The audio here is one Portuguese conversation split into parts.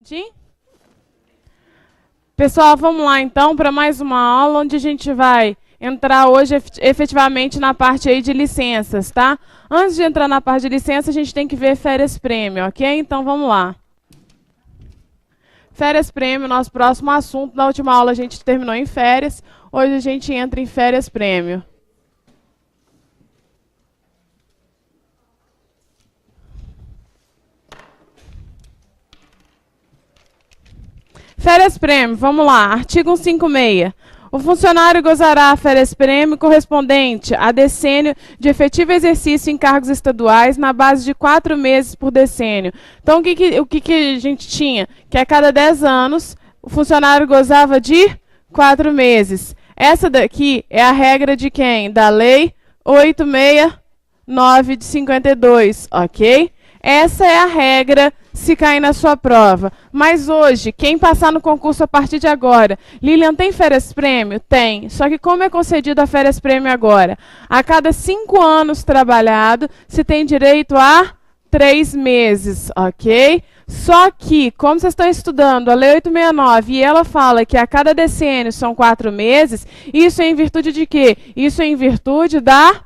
Sim? Pessoal, vamos lá então para mais uma aula onde a gente vai entrar hoje efetivamente na parte aí de licenças, tá? Antes de entrar na parte de licença, a gente tem que ver férias prêmio, ok? Então vamos lá. Férias prêmio, nosso próximo assunto. Na última aula a gente terminou em férias, hoje a gente entra em férias prêmio. Férias prêmio, vamos lá, artigo 156. O funcionário gozará férias prêmio correspondente a decênio de efetivo exercício em cargos estaduais na base de 4 meses por decênio. Então, o que a gente tinha? Que a cada 10 anos, o funcionário gozava de 4 meses. Essa daqui é a regra de quem? Da Lei 869 de 52, ok? Essa é a regra se cair na sua prova. Mas hoje, quem passar no concurso a partir de agora, Lilian, tem férias prêmio? Tem. Só que como é concedido a férias prêmio agora? A cada 5 anos trabalhado, se tem direito a 3 meses, ok? Só que, como vocês estão estudando a Lei 869 e ela fala que a cada decênio são 4 meses, isso é em virtude de quê? Isso é em virtude da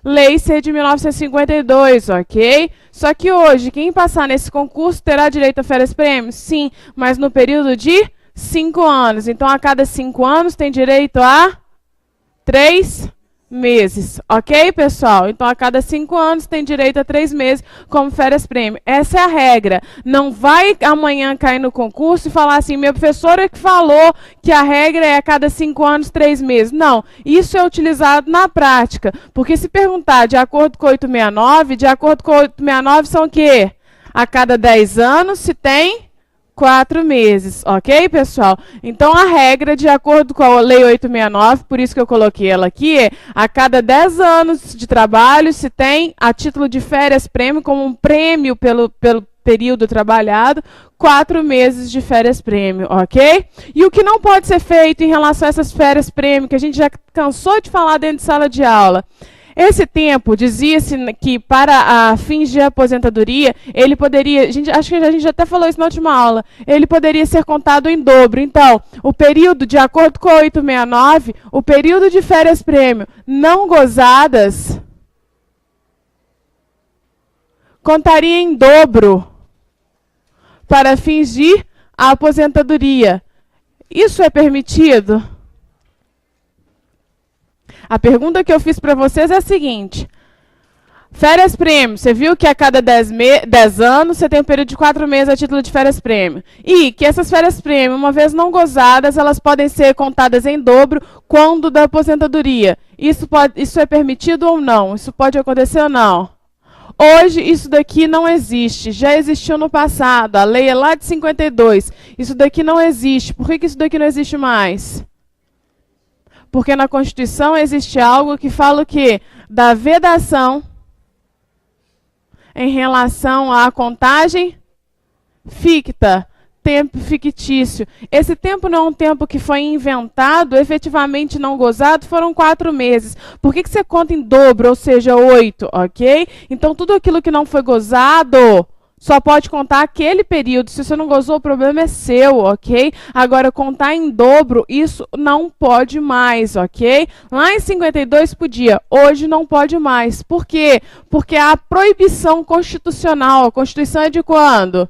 Lei C de 1952, ok? Só que hoje, quem passar nesse concurso terá direito a férias prêmio? Sim, mas no período de 5 anos. Então, a cada 5 anos tem direito a 3 meses, ok, pessoal? Então, a cada 5 anos tem direito a 3 meses como férias prêmio. Essa é a regra. Não vai amanhã cair no concurso e falar assim, meu professor é que falou que a regra é a cada 5 anos, 3 meses. Não, isso é utilizado na prática. Porque se perguntar de acordo com 869, de acordo com 869 são o quê? A cada 10 anos se tem 4 meses, ok, pessoal? Então, a regra, de acordo com a Lei 869, por isso que eu coloquei ela aqui, é a cada 10 anos de trabalho se tem, a título de férias prêmio, como um prêmio pelo período trabalhado, 4 meses de férias prêmio, ok? E o que não pode ser feito em relação a essas férias prêmio, que a gente já cansou de falar dentro de sala de aula? Esse tempo, dizia-se que para fins de aposentadoria, ele poderia, acho que a gente já até falou isso na última aula, ele poderia ser contado em dobro. Então, o período, de acordo com a 869, o período de férias prêmio não gozadas contaria em dobro para fins de aposentadoria. Isso é permitido? A pergunta que eu fiz para vocês é a seguinte. Férias prêmio, você viu que a cada 10 anos você tem um período de 4 meses a título de férias prêmio. E que essas férias prêmio, uma vez não gozadas, elas podem ser contadas em dobro quando da aposentadoria. Isso é permitido ou não? Isso pode acontecer ou não? Hoje, isso daqui não existe. Já existiu no passado. A lei é lá de 52. Isso daqui não existe. Por que isso daqui não existe mais? Porque na Constituição existe algo que fala o quê? Da vedação em relação à contagem ficta, tempo fictício. Esse tempo não é um tempo que foi inventado, efetivamente não gozado, foram 4 meses. Por que você conta em dobro, ou seja, 8, ok? Então, tudo aquilo que não foi gozado só pode contar aquele período. Se você não gozou, o problema é seu, ok? Agora, contar em dobro, isso não pode mais, ok? Lá em 52 podia, hoje não pode mais. Por quê? Porque há proibição constitucional. A Constituição é de quando?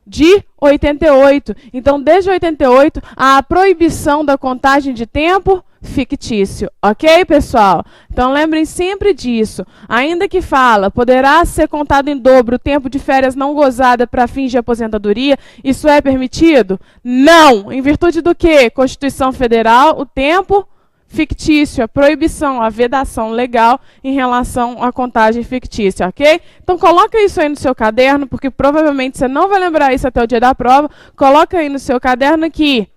De 88. Então, desde 88, há a proibição da contagem de tempo fictício, ok, pessoal? Então, lembrem sempre disso. Ainda que fala, poderá ser contado em dobro o tempo de férias não gozada para fins de aposentadoria, isso é permitido? Não! Em virtude do quê? Constituição Federal, o tempo fictício, a proibição, a vedação legal em relação à contagem fictícia, ok? Então, coloca isso aí no seu caderno, porque provavelmente você não vai lembrar isso até o dia da prova. Coloca aí no seu caderno que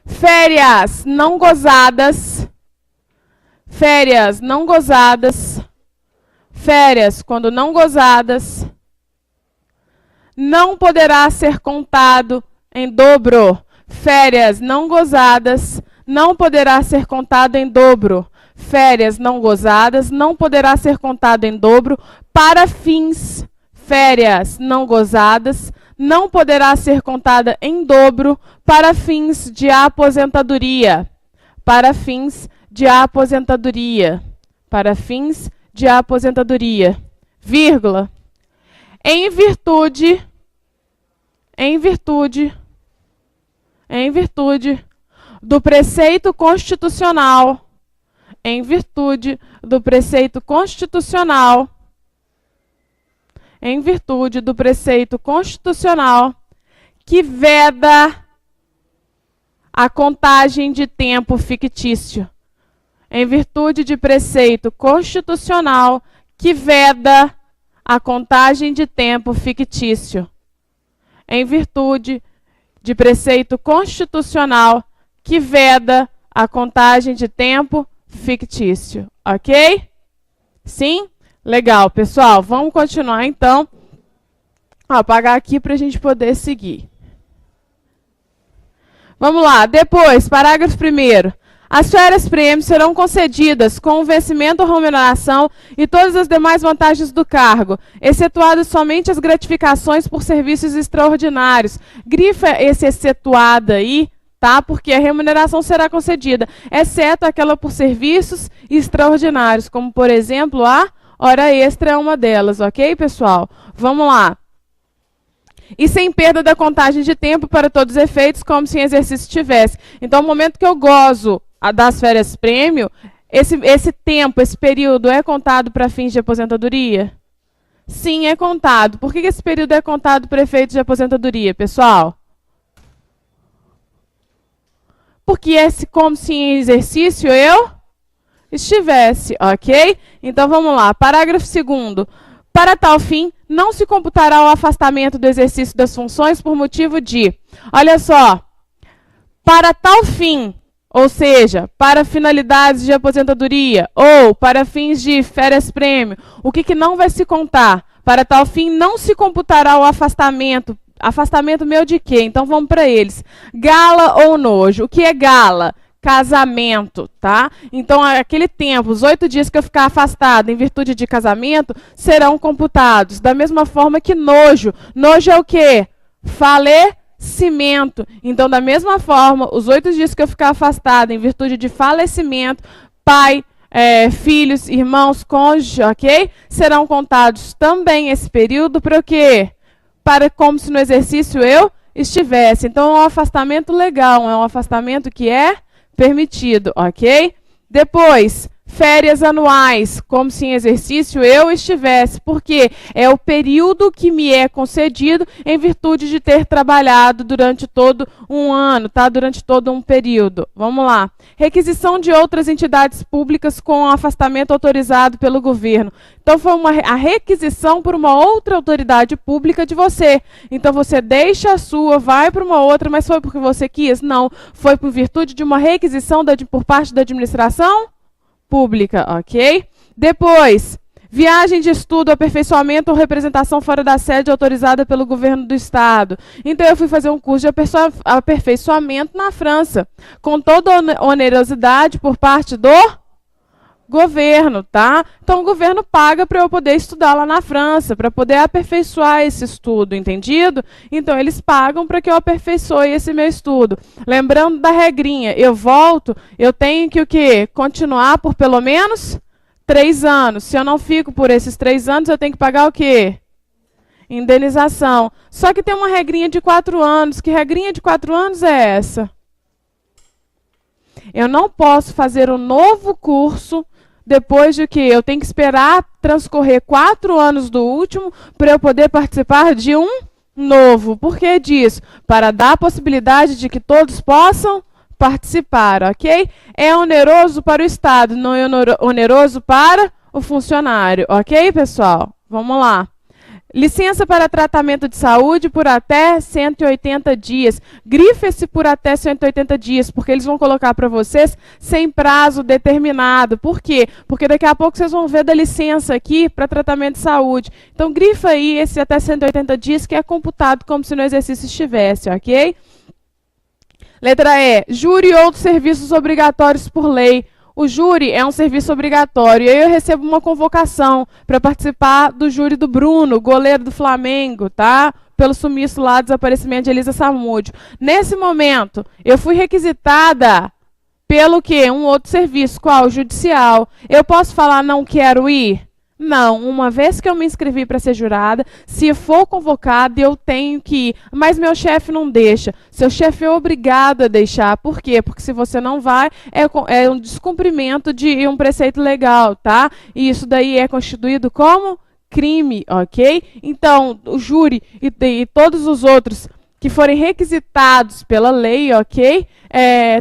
férias não gozadas, férias quando não gozadas, não poderá ser contado em dobro. Férias não gozadas, não poderá ser contado em dobro. Férias não gozadas, não poderá ser contado em dobro para fins. Férias não gozadas, não poderá ser contada em dobro para fins de aposentadoria. Para fins de aposentadoria. Para fins de aposentadoria. Vírgula. Em virtude do preceito constitucional, em virtude do preceito constitucional, em virtude do preceito constitucional que veda a contagem de tempo fictício. Em virtude de preceito constitucional que veda a contagem de tempo fictício. Em virtude de preceito constitucional que veda a contagem de tempo fictício. Ok? Sim? Legal, pessoal. Vamos continuar, então. Vou apagar aqui para a gente poder seguir. Vamos lá. Depois, parágrafo 1º. As férias-prêmios serão concedidas com o vencimento ou remuneração e todas as demais vantagens do cargo, excetuadas somente as gratificações por serviços extraordinários. Grifa esse excetuado aí, tá? Porque a remuneração será concedida, exceto aquela por serviços extraordinários, como, por exemplo, a hora extra é uma delas, ok, pessoal? Vamos lá. E sem perda da contagem de tempo para todos os efeitos, como se em exercício tivesse. Então, no momento que eu gozo das férias-prêmio, esse tempo, esse período é contado para fins de aposentadoria? Sim, é contado. Por que esse período é contado para efeitos de aposentadoria, pessoal? Porque é como se em exercício eu estivesse, ok? Então, vamos lá. Parágrafo 2º. Para tal fim, não se computará o afastamento do exercício das funções por motivo de... Olha só. Para tal fim, ou seja, para finalidades de aposentadoria ou para fins de férias-prêmio, o que não vai se contar? Para tal fim, não se computará o afastamento. Afastamento meu de quê? Então, vamos para eles. Gala ou nojo. O que é gala? Casamento, tá? Então, aquele tempo, os 8 dias que eu ficar afastado em virtude de casamento, serão computados. Da mesma forma que nojo. Nojo é o quê? Falecimento. Então, da mesma forma, os 8 dias que eu ficar afastado em virtude de falecimento, pai, filhos, irmãos, cônjuge, ok? Serão contados também esse período para o quê? Para como se no exercício eu estivesse. Então, é um afastamento legal, é um afastamento que é permitido, ok? Depois, férias anuais, como se em exercício eu estivesse, porque é o período que me é concedido em virtude de ter trabalhado durante todo um ano, tá? Durante todo um período. Vamos lá. Requisição de outras entidades públicas com afastamento autorizado pelo governo. Então, foi a requisição por uma outra autoridade pública de você. Então, você deixa a sua, vai para uma outra, mas foi porque você quis? Não. Foi por virtude de uma requisição por parte da administração pública, ok? Depois, viagem de estudo, aperfeiçoamento ou representação fora da sede autorizada pelo governo do estado. Então, eu fui fazer um curso de aperfeiçoamento na França, com toda onerosidade por parte do governo, tá? Então, o governo paga para eu poder estudar lá na França, para poder aperfeiçoar esse estudo, entendido? Então, eles pagam para que eu aperfeiçoe esse meu estudo. Lembrando da regrinha, eu volto, eu tenho que o quê? Continuar por pelo menos 3 anos. Se eu não fico por esses 3 anos, eu tenho que pagar o quê? Indenização. Só que tem uma regrinha de 4 anos. Que regrinha de 4 anos é essa? Eu não posso fazer um novo curso depois de que eu tenho que esperar transcorrer 4 anos do último para eu poder participar de um novo. Por que disso? Para dar a possibilidade de que todos possam participar, ok? É oneroso para o Estado, não é oneroso para o funcionário, ok, pessoal? Vamos lá. Licença para tratamento de saúde por até 180 dias. Grife-se por até 180 dias, porque eles vão colocar para vocês sem prazo determinado. Por quê? Porque daqui a pouco vocês vão ver da licença aqui para tratamento de saúde. Então, grifa aí esse até 180 dias, que é computado como se no exercício estivesse, ok? Letra E. Júri e outros serviços obrigatórios por lei. O júri é um serviço obrigatório. E aí eu recebo uma convocação para participar do júri do Bruno, goleiro do Flamengo, tá? pelo sumiço lá, desaparecimento de Elisa Samúdio. Nesse momento, eu fui requisitada pelo quê? Um outro serviço. Qual? Judicial. Eu posso falar não quero ir? Não. Uma vez que eu me inscrevi para ser jurada, se for convocada, eu tenho que ir. Mas meu chefe não deixa. Seu chefe é obrigado a deixar. Por quê? Porque se você não vai, é um descumprimento de um preceito legal, tá? E isso daí é constituído como crime, ok? Então, o júri e todos os outros que forem requisitados pela lei, ok?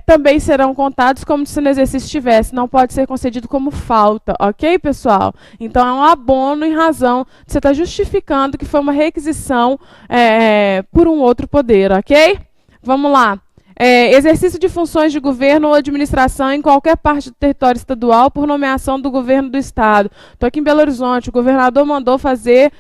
Também serão contados como se no exercício tivesse. Não pode ser concedido como falta, ok, pessoal? Então, é um abono em razão de você estar justificando que foi uma requisição por um outro poder, ok? Vamos lá. Exercício de funções de governo ou administração em qualquer parte do território estadual por nomeação do governo do estado. Estou aqui em Belo Horizonte, o governador mandou fazer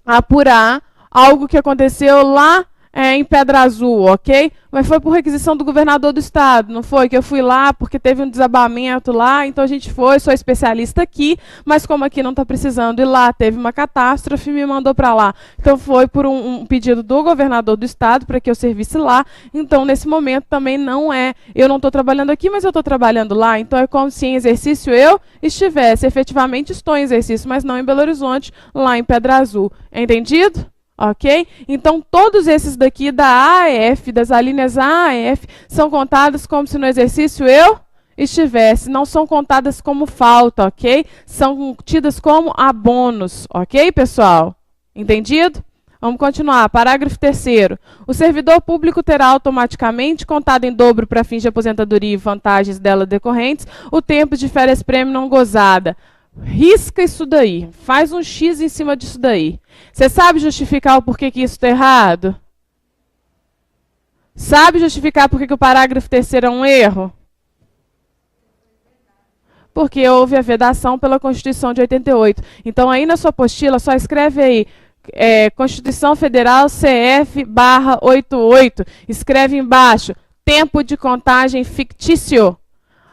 apurar algo que aconteceu lá em Pedra Azul, ok? Mas foi por requisição do governador do estado, não foi? Que eu fui lá porque teve um desabamento lá, então a gente foi, sou especialista aqui, mas como aqui não está precisando ir lá, teve uma catástrofe, me mandou para lá. Então foi por um pedido do governador do estado para que eu servisse lá, então nesse momento também não eu não estou trabalhando aqui, mas eu estou trabalhando lá, então é como se em exercício eu estivesse, efetivamente estou em exercício, mas não em Belo Horizonte, lá em Pedra Azul. Entendido? Ok? Então, todos esses daqui da AEF, das alíneas A a F, são contadas como se no exercício eu estivesse. Não são contadas como falta, ok? São tidas como abonos, ok, pessoal? Entendido? Vamos continuar. Parágrafo 3º. O servidor público terá automaticamente, contado em dobro para fins de aposentadoria e vantagens dela decorrentes, o tempo de férias-prêmio não gozada. Risca isso daí. Faz um X em cima disso daí. Você sabe justificar o porquê que isso está errado? Sabe justificar por que o parágrafo 3º é um erro? Porque houve a vedação pela Constituição de 88. Então, aí na sua apostila, só escreve aí, Constituição Federal CF/88. Escreve embaixo, tempo de contagem fictício.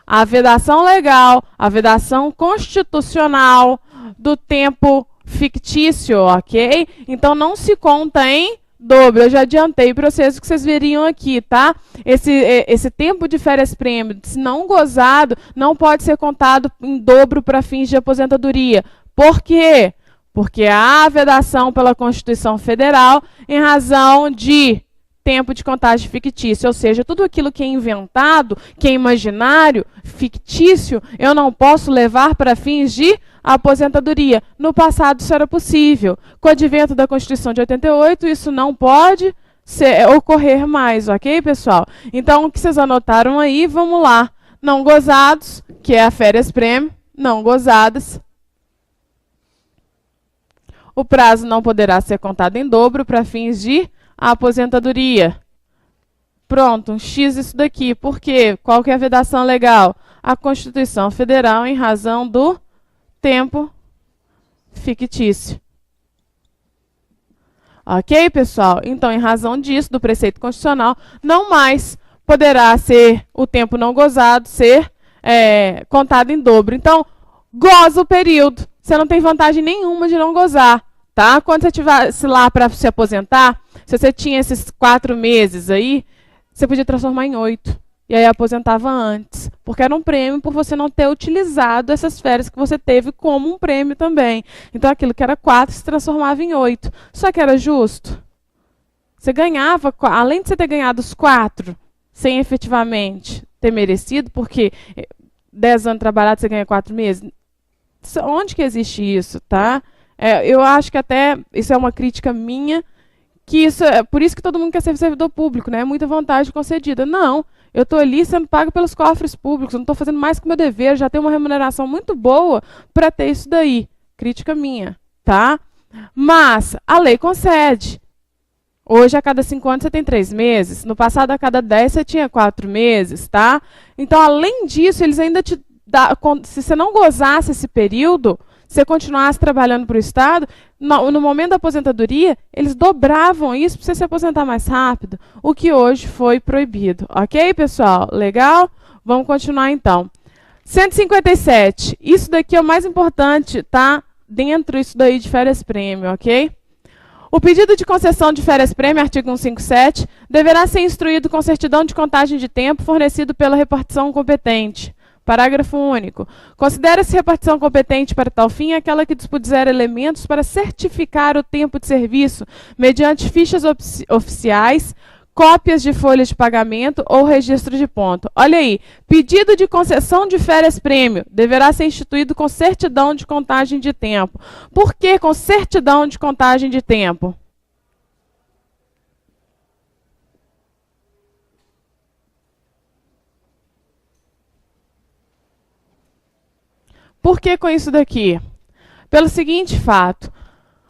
A vedação legal, a vedação constitucional do tempo fictício, ok? Então, não se conta em dobro. Eu já adiantei para vocês o que vocês veriam aqui, tá? Esse tempo de férias-prêmio, se não gozado, não pode ser contado em dobro para fins de aposentadoria. Por quê? Porque há vedação pela Constituição Federal em razão de tempo de contagem fictício, ou seja, tudo aquilo que é inventado, que é imaginário, fictício, eu não posso levar para fins de aposentadoria. No passado isso era possível. Com o advento da Constituição de 88, isso não pode ocorrer mais, ok, pessoal? Então, o que vocês anotaram aí, vamos lá. Não gozados, que é a férias-prêmio, não gozadas. O prazo não poderá ser contado em dobro para fins de aposentadoria. Pronto, um X isso daqui. Por quê? Qual que é a vedação legal? A Constituição Federal em razão do tempo fictício. Ok, pessoal? Então, em razão disso, do preceito constitucional, não mais poderá ser o tempo não gozado ser contado em dobro. Então, goza o período. Você não tem vantagem nenhuma de não gozar, tá? Quando você estivesse lá para se aposentar, se você tinha esses 4 meses aí, você podia transformar em 8. E aí aposentava antes. Porque era um prêmio por você não ter utilizado essas férias que você teve como um prêmio também. Então aquilo que era 4 se transformava em 8. Só que era justo. Você ganhava, além de você ter ganhado os 4, sem efetivamente ter merecido, porque 10 anos trabalhado você ganha 4 meses. Onde que existe isso, tá? Eu acho que até isso é uma crítica minha, que isso por isso que todo mundo quer ser servidor público, né? É muita vantagem concedida. Não, eu estou ali sendo pago pelos cofres públicos, eu não estou fazendo mais que o meu dever, já tenho uma remuneração muito boa para ter isso daí. Crítica minha, tá? Mas a lei concede. Hoje, a cada 5 anos, você tem 3 meses. No passado, a cada 10, você tinha 4 meses, tá? Então, além disso, eles ainda te dão... Se você não gozasse esse período, se você continuasse trabalhando para o Estado, no momento da aposentadoria, eles dobravam isso para você se aposentar mais rápido, o que hoje foi proibido. Ok, pessoal? Legal? Vamos continuar, então. 157. Isso daqui é o mais importante, tá? Dentro disso daí de férias-prêmio, ok? O pedido de concessão de férias-prêmio, artigo 157, deverá ser instruído com certidão de contagem de tempo fornecido pela repartição competente. Parágrafo único. Considera-se repartição competente para tal fim aquela que dispuser elementos para certificar o tempo de serviço mediante fichas oficiais, cópias de folhas de pagamento ou registro de ponto. Olha aí, pedido de concessão de férias-prêmio deverá ser instituído com certidão de contagem de tempo. Por que com certidão de contagem de tempo? Por que com isso daqui? Pelo seguinte fato.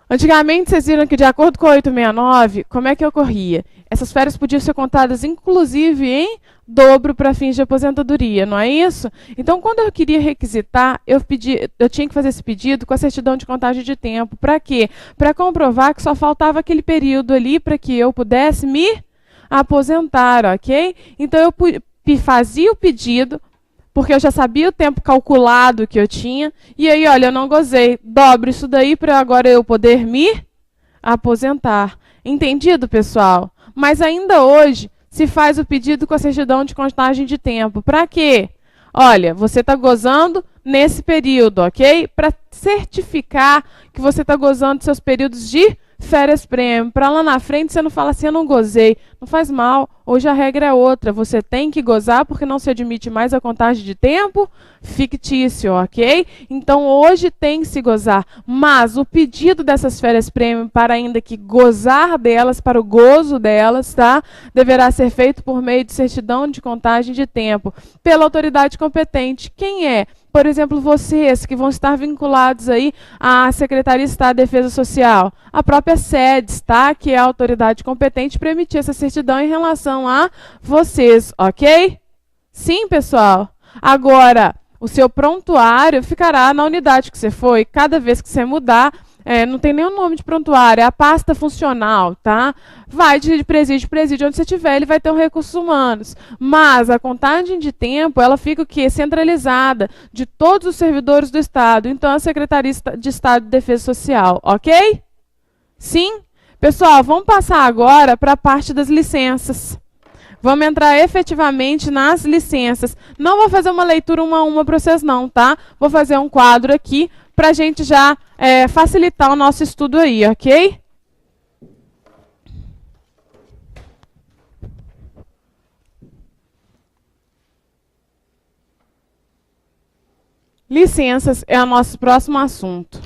Antigamente, vocês viram que, de acordo com a 869, como é que ocorria? Essas férias podiam ser contadas, inclusive, em dobro para fins de aposentadoria, não é isso? Então, quando eu queria requisitar, eu tinha que fazer esse pedido com a certidão de contagem de tempo. Para quê? Para comprovar que só faltava aquele período ali para que eu pudesse me aposentar, ok? Então, eu fazia o pedido, porque eu já sabia o tempo calculado que eu tinha, e aí, olha, eu não gozei. Dobro isso daí para agora eu poder me aposentar. Entendido, pessoal? Mas ainda hoje se faz o pedido com a certidão de contagem de tempo. Para quê? Olha, você está gozando nesse período, ok? Para certificar que você está gozando dos seus períodos de férias-prêmio. Para lá na frente você não fala assim, eu não gozei. Não faz mal. Hoje a regra é outra. Você tem que gozar porque não se admite mais a contagem de tempo fictício, ok? Então hoje tem que se gozar. Mas o pedido dessas férias-prêmio para ainda que gozar delas, para o gozo delas, tá? Deverá ser feito por meio de certidão de contagem de tempo pela autoridade competente. Quem é? Por exemplo, vocês que vão estar vinculados aí à Secretaria de Estado de Defesa Social, a própria SEDES, tá? Que é a autoridade competente para emitir essa certidão em relação a vocês, ok? Sim, pessoal? Agora, o seu prontuário ficará na unidade que você foi. Cada vez que você mudar, não tem nenhum nome de prontuário, é a pasta funcional, tá? Vai de presídio em presídio, onde você estiver, ele vai ter um recursos humanos. Mas a contagem de tempo, ela fica o quê? Centralizada de todos os servidores do Estado. Então, a Secretaria de Estado de Defesa Social, ok? Sim? Pessoal, vamos passar agora para a parte das licenças. Vamos entrar efetivamente nas licenças. Não vou fazer uma leitura uma a uma para vocês não, tá? Vou fazer um quadro aqui para a gente já facilitar o nosso estudo aí, ok? Licenças é o nosso próximo assunto.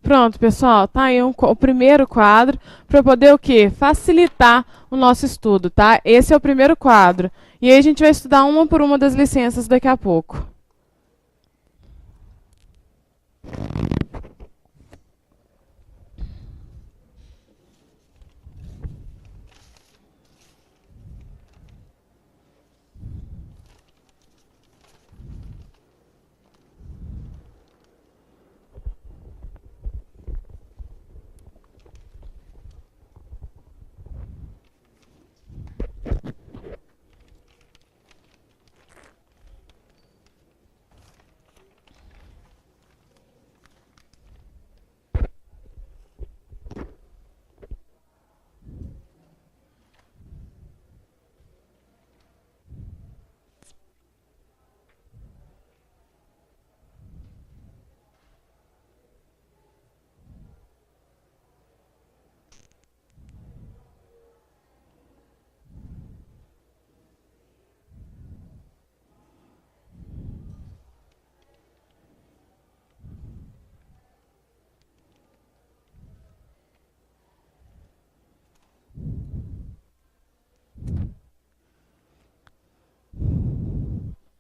Pronto, pessoal, tá aí o primeiro quadro para poder o quê? Facilitar o nosso estudo, tá? Esse é o primeiro quadro. E aí a gente vai estudar uma por uma das licenças daqui a pouco.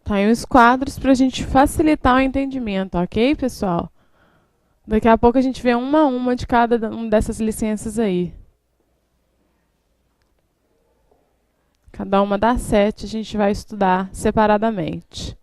Tá aí os quadros para a gente facilitar o entendimento, ok, pessoal? Daqui a pouco a gente vê uma a uma de cada uma dessas licenças aí. Cada uma das 7 a gente vai estudar separadamente.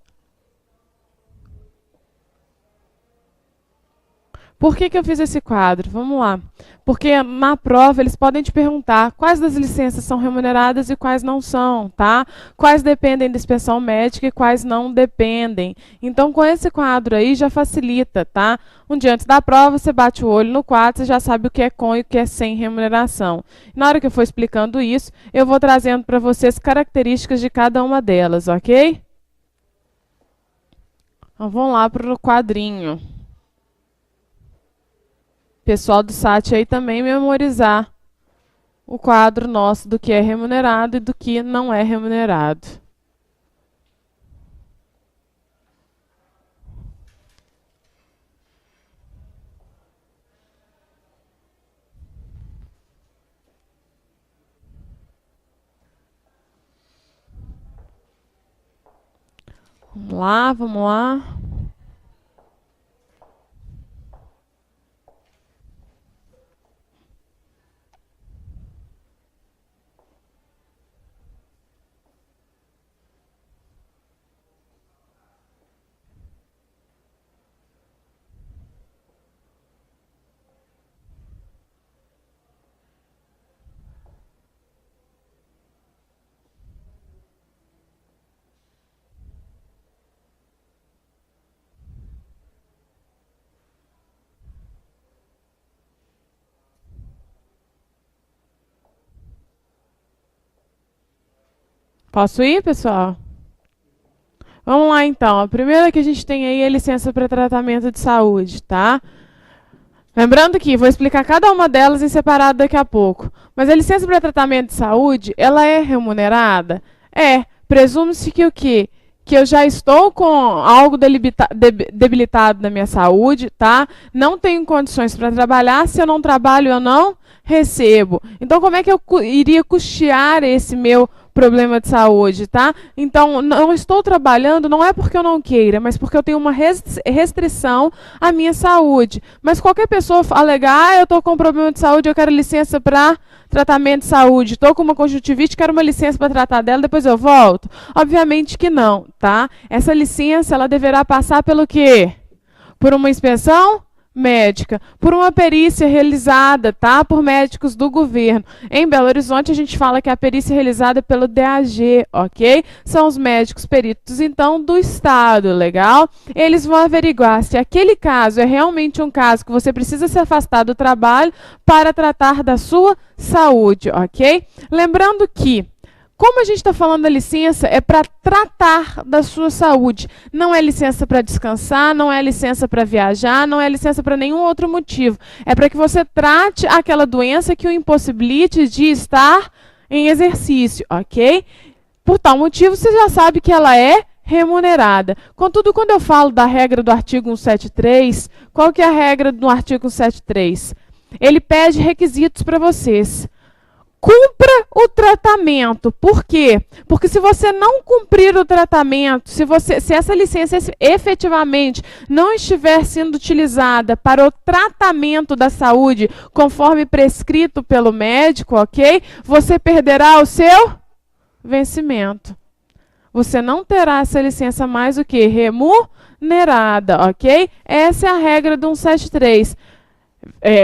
Por que eu fiz esse quadro? Vamos lá. Porque na prova eles podem te perguntar quais das licenças são remuneradas e quais não são, tá? Quais dependem da inspeção médica e quais não dependem. Então, com esse quadro aí já facilita, tá? Um dia antes da prova, você bate o olho no quadro, você já sabe o que é com e o que é sem remuneração. Na hora que eu for explicando isso, eu vou trazendo para vocês características de cada uma delas, ok? Então, vamos lá para o quadrinho. Pessoal do SAT aí também memorizar o quadro nosso do que é remunerado e do que não é remunerado. Vamos lá, vamos lá. Posso ir, pessoal? Vamos lá, então. A primeira que a gente tem aí é a licença para tratamento de saúde, tá? Lembrando que vou explicar cada uma delas em separado daqui a pouco. Mas a licença para tratamento de saúde, ela é remunerada? É. Presume-se que o quê? Que eu já estou com algo debilitado na minha saúde, tá? Não tenho condições para trabalhar. Se eu não trabalho, eu não recebo. Então, como é que eu iria custear esse meu problema de saúde, tá? Então, não estou trabalhando, não é porque eu não queira, mas porque eu tenho uma restrição à minha saúde. Mas qualquer pessoa alegar, eu estou com um problema de saúde, eu quero licença para tratamento de saúde, estou com uma conjuntivite, quero uma licença para tratar dela, depois eu volto? Obviamente que não, tá? Essa licença, ela deverá passar pelo quê? Por uma inspeção médica, por uma perícia realizada, tá? Por médicos do governo. Em Belo Horizonte, a gente fala que a perícia é realizada pelo DAG, ok? São os médicos peritos, então, do Estado, legal? Eles vão averiguar se aquele caso é realmente um caso que você precisa se afastar do trabalho para tratar da sua saúde, ok? Lembrando que como a gente está falando da licença, é para tratar da sua saúde. Não é licença para descansar, não é licença para viajar, não é licença para nenhum outro motivo. É para que você trate aquela doença que o impossibilite de estar em exercício, ok? Por tal motivo, você já sabe que ela é remunerada. Contudo, quando eu falo da regra do artigo 173, qual que é a regra do artigo 173? Ele pede requisitos para vocês. Cumpra o tratamento. Por quê? Porque se você não cumprir o tratamento, se essa licença efetivamente não estiver sendo utilizada para o tratamento da saúde conforme prescrito pelo médico, ok? Você perderá o seu vencimento. Você não terá essa licença mais o que? Remunerada, ok? Essa é a regra do 173.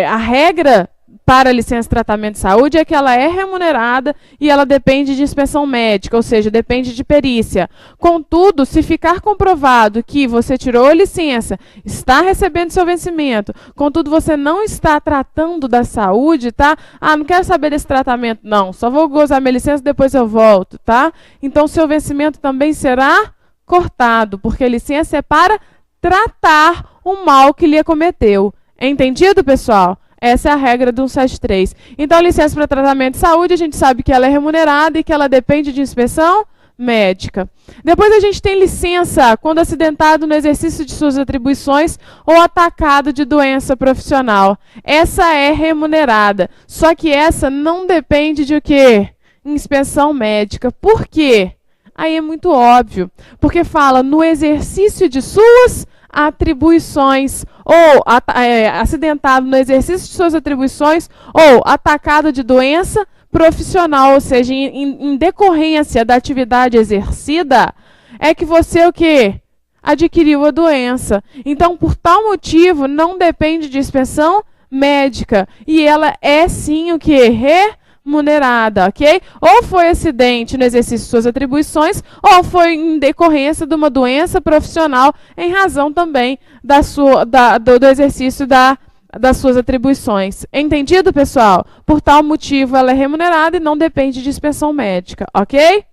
A regra para a licença de tratamento de saúde é que ela é remunerada e ela depende de inspeção médica, ou seja, depende de perícia. Contudo, se ficar comprovado que você tirou a licença, está recebendo seu vencimento, contudo você não está tratando da saúde, tá? Ah, não quero saber desse tratamento, não. Só vou gozar minha licença, depois eu volto, tá? Então, seu vencimento também será cortado, porque a licença é para tratar o mal que lhe acometeu. Entendido, pessoal? Essa é a regra do 173. Então, a licença para tratamento de saúde, a gente sabe que ela é remunerada e que ela depende de inspeção médica. Depois a gente tem licença quando acidentado no exercício de suas atribuições ou atacado de doença profissional. Essa é remunerada. Só que essa não depende de o quê? Inspeção médica. Por quê? Aí é muito óbvio. Porque fala no exercício de suas atribuições, ou acidentado no exercício de suas atribuições, ou atacado de doença profissional, ou seja, em decorrência da atividade exercida, é que você o quê? Adquiriu a doença. Então, por tal motivo, não depende de inspeção médica. E ela é sim o quê? Remunerada, ok? Ou foi acidente no exercício de suas atribuições, ou foi em decorrência de uma doença profissional, em razão também do exercício das suas atribuições. Entendido, pessoal? Por tal motivo, ela é remunerada e não depende de inspeção médica, ok?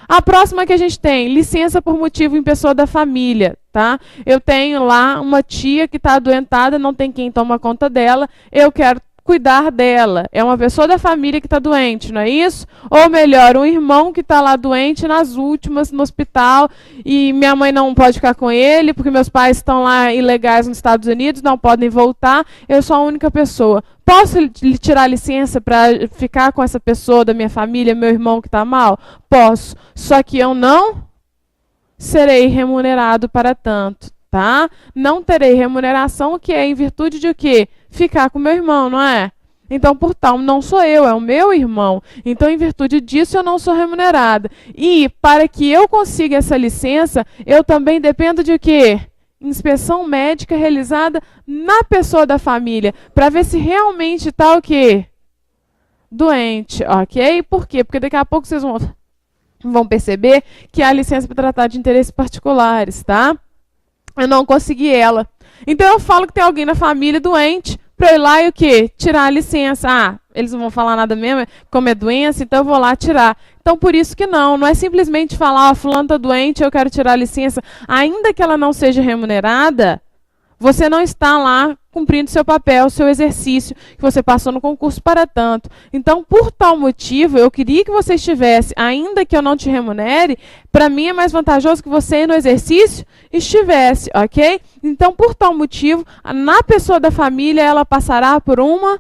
A próxima que a gente tem, licença por motivo em pessoa da família, tá? Eu tenho lá uma tia que está adoentada, não tem quem toma conta dela, eu quero cuidar dela. É uma pessoa da família que está doente, não é isso? Ou melhor, um irmão que está lá doente nas últimas, no hospital, e minha mãe não pode ficar com ele, porque meus pais estão lá ilegais nos Estados Unidos, não podem voltar, eu sou a única pessoa. Posso lhe tirar licença para ficar com essa pessoa da minha família, meu irmão que está mal? Posso. Só que eu não serei remunerado para tanto. Tá? Não terei remuneração, que é em virtude de o quê? Ficar com meu irmão, não é? Então, por tal, não sou eu, é o meu irmão. Então, em virtude disso, eu não sou remunerada. E, para que eu consiga essa licença, eu também dependo de o quê? Inspeção médica realizada na pessoa da família, para ver se realmente está o quê? Doente, ok? Por quê? Porque daqui a pouco vocês vão perceber que há licença para tratar de interesses particulares, tá? Eu não consegui ela. Então eu falo que tem alguém na família doente, para eu ir lá e o quê? Tirar a licença. Ah, eles não vão falar nada mesmo, como é doença, então eu vou lá tirar. Então por isso que não é simplesmente falar, ó, fulano está doente, eu quero tirar a licença. Ainda que ela não seja remunerada, você não está lá cumprindo seu papel, seu exercício, que você passou no concurso para tanto. Então, por tal motivo, eu queria que você estivesse, ainda que eu não te remunere, para mim é mais vantajoso que você no exercício estivesse, ok? Então, por tal motivo, na pessoa da família, ela passará por uma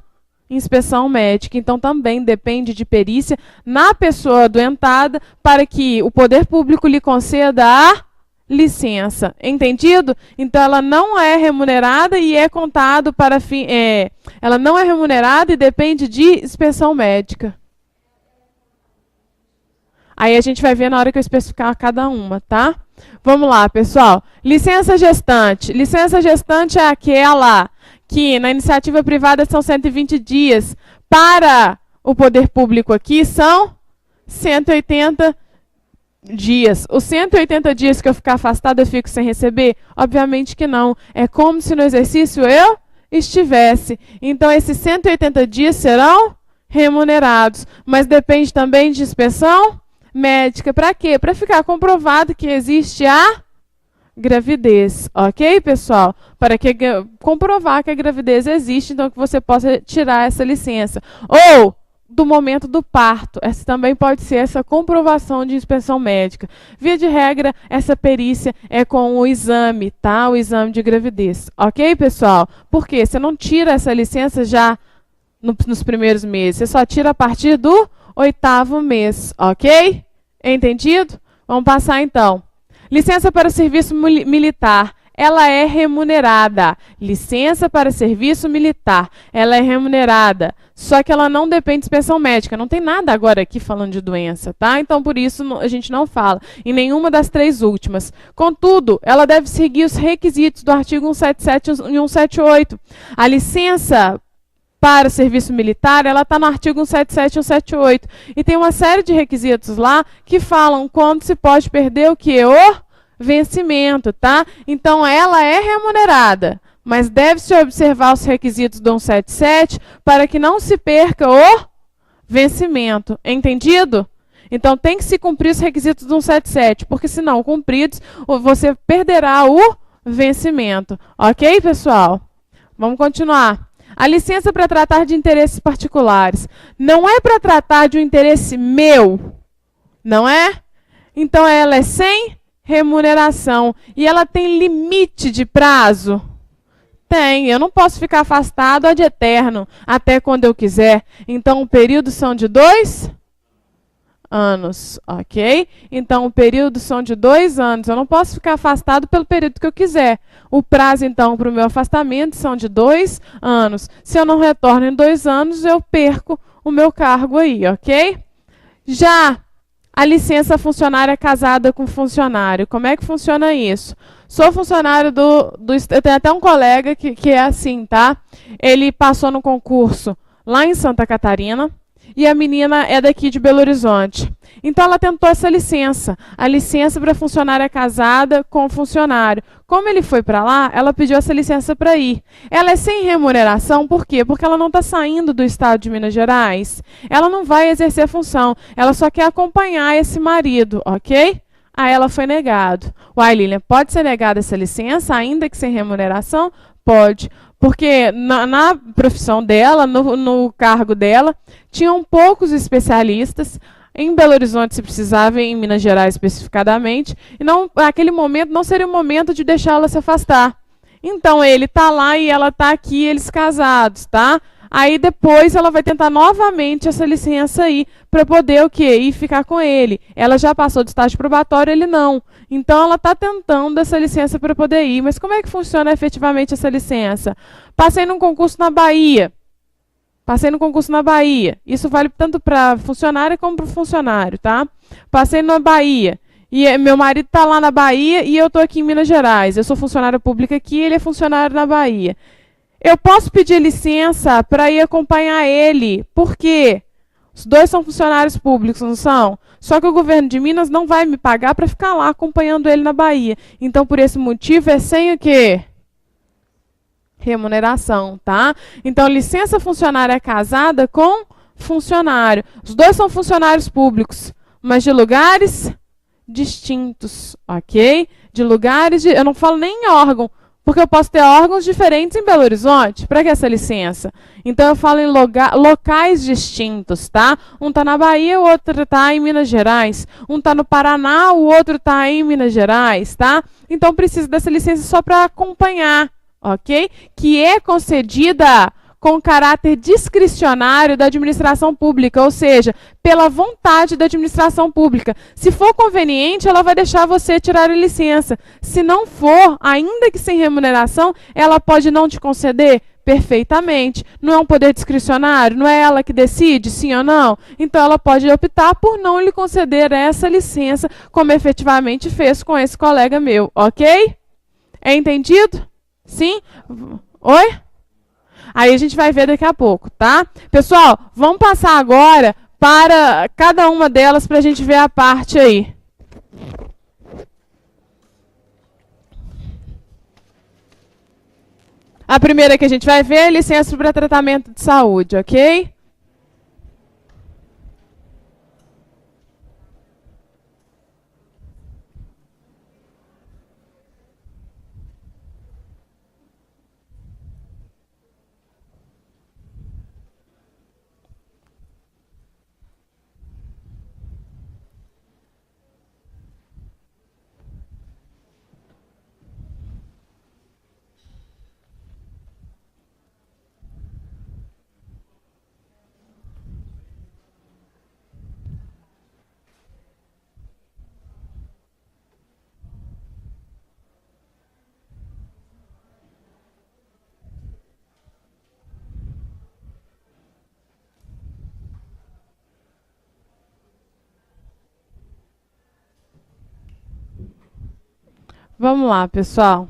inspeção médica. Então, também depende de perícia na pessoa adoentada para que o poder público lhe conceda a licença, entendido? Então ela não é remunerada e é contado para fim. Ela não é remunerada e depende de inspeção médica. Aí a gente vai ver na hora que eu especificar cada uma, tá? Vamos lá, pessoal. Licença gestante. Licença gestante é aquela que na iniciativa privada são 120 dias. Para o poder público aqui são 180 dias. Os 180 dias que eu ficar afastada, eu fico sem receber? Obviamente que não. É como se no exercício eu estivesse. Então, esses 180 dias serão remunerados. Mas depende também de inspeção médica. Para quê? Para ficar comprovado que existe a gravidez. Ok, pessoal? Para comprovar que a gravidez existe, então que você possa tirar essa licença. Ou do momento do parto. Essa também pode ser essa comprovação de inspeção médica. Via de regra, essa perícia é com o exame, tá? O exame de gravidez. Ok, pessoal? Porque você não tira essa licença já nos primeiros meses. Você só tira a partir do 8º mês. Ok? Entendido? Vamos passar então. Licença para serviço militar. Ela é remunerada. Licença para serviço militar. Ela é remunerada. Só que ela não depende de inspeção médica. Não tem nada agora aqui falando de doença, tá? Então, por isso, a gente não fala em nenhuma das 3 últimas. Contudo, ela deve seguir os requisitos do artigo 177 e 178. A licença para serviço militar, ela está no artigo 177 e 178. E tem uma série de requisitos lá que falam quando se pode perder o quê? O vencimento, tá? Então, ela é remunerada, mas deve-se observar os requisitos do 177 para que não se perca o vencimento. Entendido? Então, tem que se cumprir os requisitos do 177, porque se não cumpridos, você perderá o vencimento. Ok, pessoal? Vamos continuar. A licença para tratar de interesses particulares. Não é para tratar de um interesse meu, não é? Então, ela é sem remuneração. E ela tem limite de prazo? Tem. Eu não posso ficar afastado ad eterno, até quando eu quiser. Então, o período são de 2 anos, ok? Então, o período são de 2 anos. Eu não posso ficar afastado pelo período que eu quiser. O prazo, então, para o meu afastamento são de 2 anos. Se eu não retorno em 2 anos, eu perco o meu cargo aí, ok? Já a licença funcionária casada com funcionário. Como é que funciona isso? Sou funcionário eu tenho até um colega que é assim, tá? Ele passou no concurso lá em Santa Catarina e a menina é daqui de Belo Horizonte. Então ela tentou essa licença, a licença para funcionária casada com funcionário. Como ele foi para lá, ela pediu essa licença para ir. Ela é sem remuneração, por quê? Porque ela não está saindo do estado de Minas Gerais. Ela não vai exercer a função, ela só quer acompanhar esse marido, ok? Aí ela foi negado. Uai, Lilian, pode ser negada essa licença, ainda que sem remuneração? Pode. Porque na profissão dela, no cargo dela, tinham poucos especialistas. Em Belo Horizonte se precisava, em Minas Gerais especificadamente, e naquele momento não seria o momento de deixá-la se afastar. Então ele está lá e ela está aqui, eles casados, tá? Aí depois ela vai tentar novamente essa licença aí, para poder o quê? Ir ficar com ele. Ela já passou do estágio probatório, ele não. Então ela está tentando essa licença para poder ir. Mas como é que funciona efetivamente essa licença? Passei num concurso na Bahia. Passei no concurso na Bahia. Isso vale tanto para funcionária como para funcionário, tá? Passei na Bahia. E meu marido está lá na Bahia e eu estou aqui em Minas Gerais. Eu sou funcionária pública aqui e ele é funcionário na Bahia. Eu posso pedir licença para ir acompanhar ele. Por quê? Os dois são funcionários públicos, não são? Só que o governo de Minas não vai me pagar para ficar lá acompanhando ele na Bahia. Então, por esse motivo, é sem o quê? Remuneração, tá? Então, licença funcionária casada com funcionário. Os dois são funcionários públicos, mas de lugares distintos, ok? De lugares, eu não falo nem em órgão, porque eu posso ter órgãos diferentes em Belo Horizonte. Para que essa licença? Então, eu falo em locais distintos, tá? Um está na Bahia, o outro está em Minas Gerais. Um está no Paraná, o outro está em Minas Gerais, tá? Então, preciso dessa licença só para acompanhar, ok? Que é concedida com caráter discricionário da administração pública, ou seja, pela vontade da administração pública. Se for conveniente, ela vai deixar você tirar a licença. Se não for, ainda que sem remuneração, ela pode não te conceder perfeitamente. Não é um poder discricionário? Não é ela que decide, sim ou não? Então, ela pode optar por não lhe conceder essa licença, como efetivamente fez com esse colega meu, ok? É entendido? Sim? Oi? Aí a gente vai ver daqui a pouco, tá? Pessoal, vamos passar agora para cada uma delas para a gente ver a parte aí. A primeira que a gente vai ver é licença para tratamento de saúde, ok? Vamos lá, pessoal.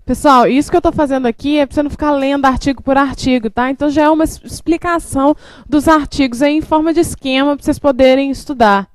Pessoal, isso que eu estou fazendo aqui é para você não ficar lendo artigo por artigo, tá? Então já é uma explicação dos artigos aí em forma de esquema para vocês poderem estudar.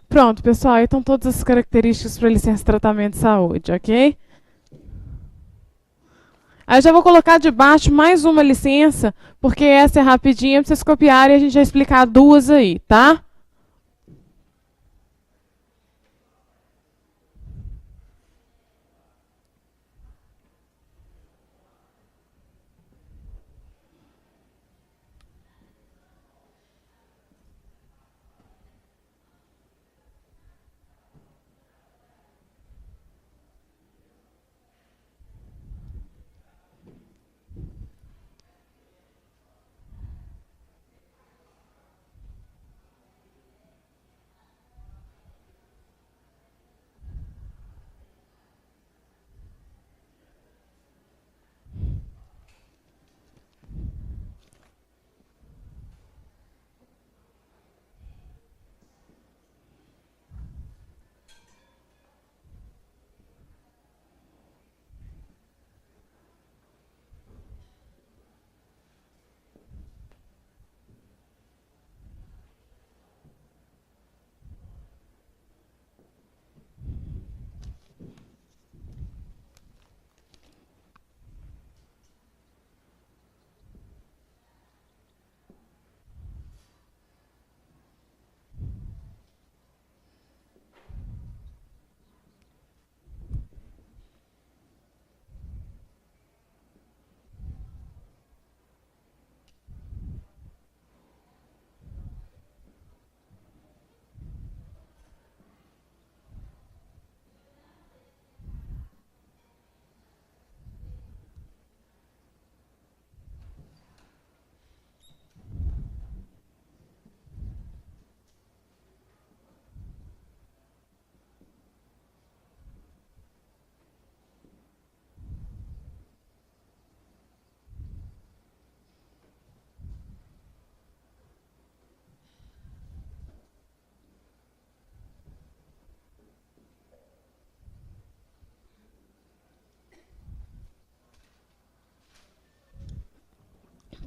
Pronto, pessoal, aí estão todas as características para licença de tratamento de saúde, ok? Aí eu já vou colocar de baixo mais uma licença, porque essa é rapidinha para vocês copiarem e a gente vai explicar duas aí, tá?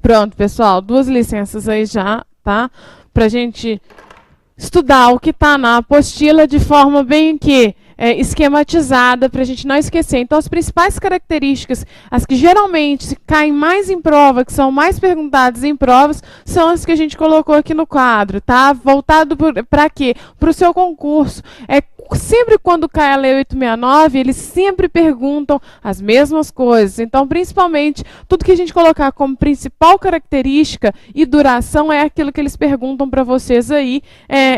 Pronto, pessoal, duas licenças aí já, tá? Pra gente estudar o que está na apostila de forma bem que esquematizada, para a gente não esquecer. Então, as principais características, as que geralmente caem mais em prova, que são mais perguntadas em provas, são as que a gente colocou aqui no quadro, tá? Voltado para quê? Para o seu concurso. Sempre quando cai a Lei 869, eles sempre perguntam as mesmas coisas. Então, principalmente, tudo que a gente colocar como principal característica e duração é aquilo que eles perguntam para vocês aí